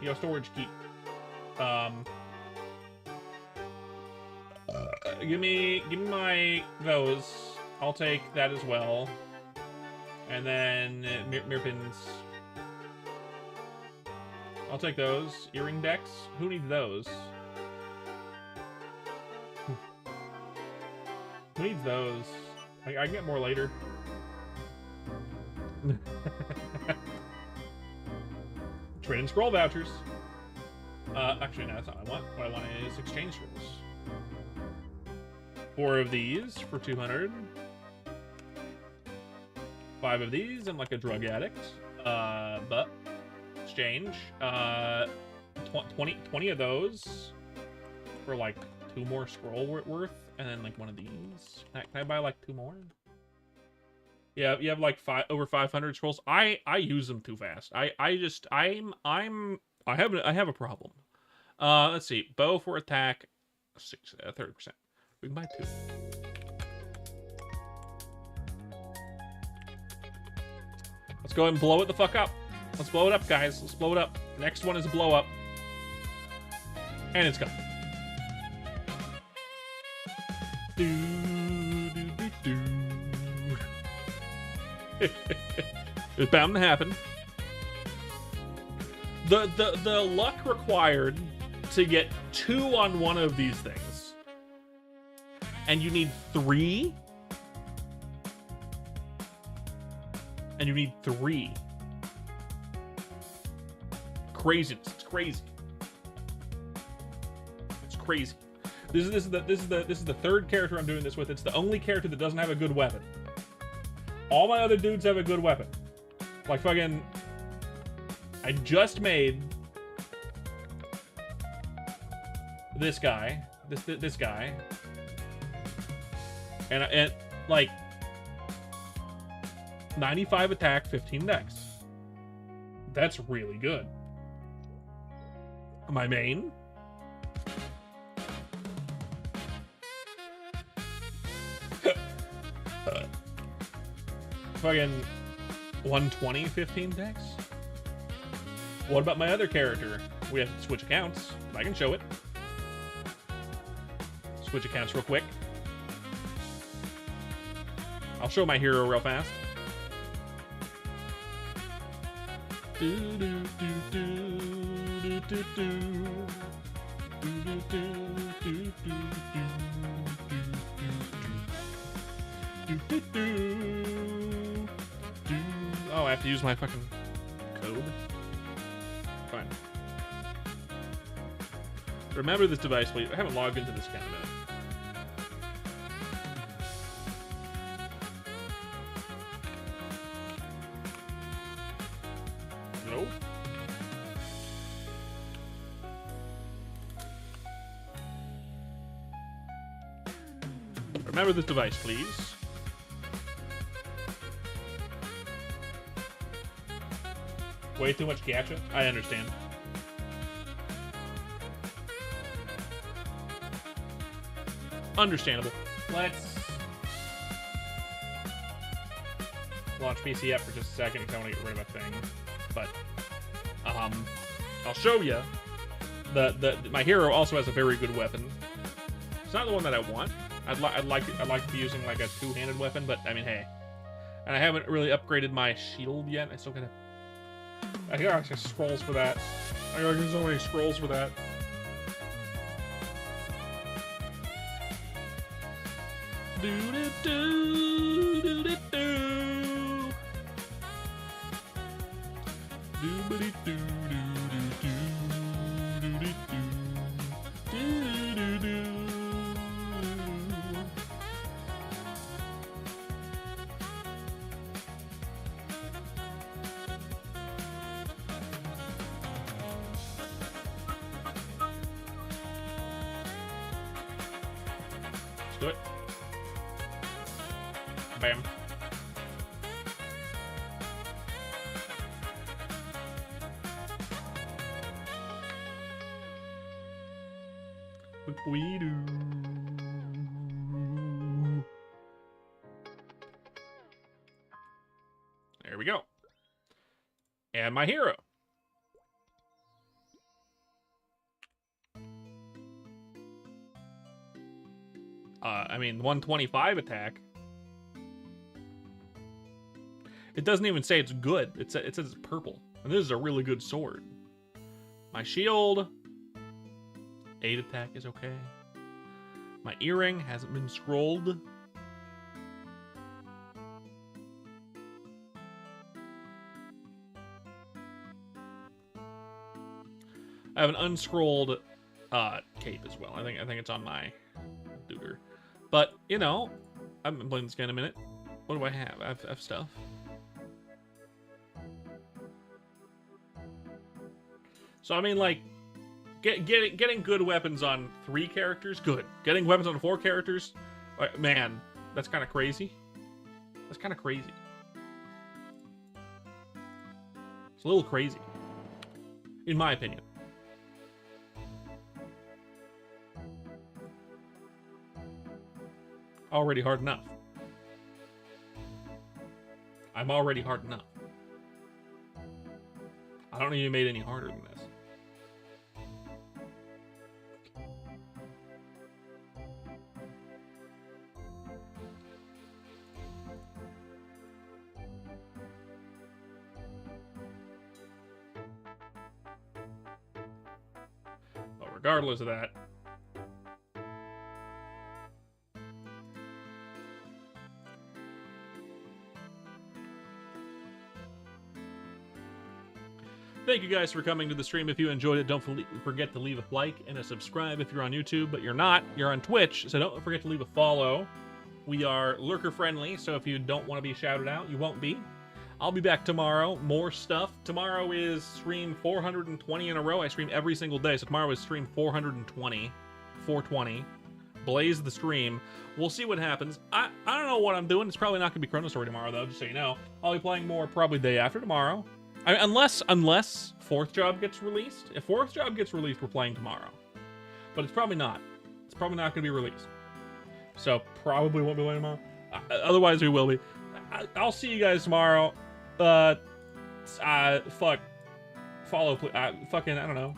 Yo, storage keep. Give me my those. I'll take that as well. And then mirror pins. I'll take those. Earring decks. Who needs those? Who needs those? I can get more later. Trade and scroll vouchers. Actually, no, that's not what I want. What I want is exchange scrolls. 4 of these for 200. 5 of these. I'm like a drug addict. But exchange. 20 of those for like 2 more scroll worth, and then like one of these. Can I buy like 2 more? Yeah, you have like over 500 scrolls. I use them too fast. I have a problem. Let's see. Bow for attack, 30%. We can buy 2. Let's go ahead and blow it the fuck up. Let's blow it up, guys. Let's blow it up. Next one is a blow up. And it's gone. It's bound to happen. The luck required to get 2 on one of these things, and you need 3, and you need 3. Craziness. It's crazy. It's crazy. This is the 3rd character I'm doing this with. It's the only character that doesn't have a good weapon. All my other dudes have a good weapon. Like fucking, I just made this guy, this guy, and like 95 attack, 15 dex. That's really good. My main. Fucking 120, 15 dex. What about my other character? We have to switch accounts. I can show it. Switch accounts real quick. I'll show my hero real fast. Oh, I have to use my fucking code? Fine. Remember this device, please. I haven't logged into this account yet. Nope. Remember this device, please. Way too much gacha? I understand. Understandable. launch PC app for just a second because I want to get rid of a thing. But I'll show you. My hero also has a very good weapon. It's not the one that I want. I'd like to be using like a two-handed weapon, but I mean, hey. And I haven't really upgraded my shield yet. I still gotta. I got actually scrolls for that. I got so many scrolls for that. Let's do it. Bam. We do. There we go. And my hero. I mean, 125 attack. It doesn't even say it's good. It says it's purple. And this is a really good sword. My shield. 8 attack is okay. My earring hasn't been scrolled. I have an unscrolled cape as well. I think it's on my duder. But, you know, I've been playing this game in a minute. What do I have? I have stuff. So, I mean, like, getting good weapons on 3 characters, good. Getting weapons on 4 characters, man, that's kind of crazy. That's kind of crazy. It's a little crazy, in my opinion. Already hard enough. I'm already hard enough. I don't need to make it any harder than this. But regardless of that, thank you guys for coming to the stream. If you enjoyed it, don't forget to leave a like and a subscribe if you're on YouTube, but you're not. You're on Twitch, so don't forget to leave a follow. We are lurker friendly, so if you don't want to be shouted out, you won't be. I'll be back tomorrow. More stuff. Tomorrow is stream 420 in a row. I stream every single day, so tomorrow is stream 420. 420. Blaze the stream. We'll see what happens. I don't know what I'm doing. It's probably not going to be Chrono Story tomorrow, though, just so you know. I'll be playing more probably day after tomorrow. Unless 4th Job gets released. If 4th Job gets released, we're playing tomorrow. But it's probably not. It's probably not going to be released. So, probably won't be playing tomorrow. Otherwise, we will be. I'll see you guys tomorrow. Fuck. Follow, fucking, I don't know.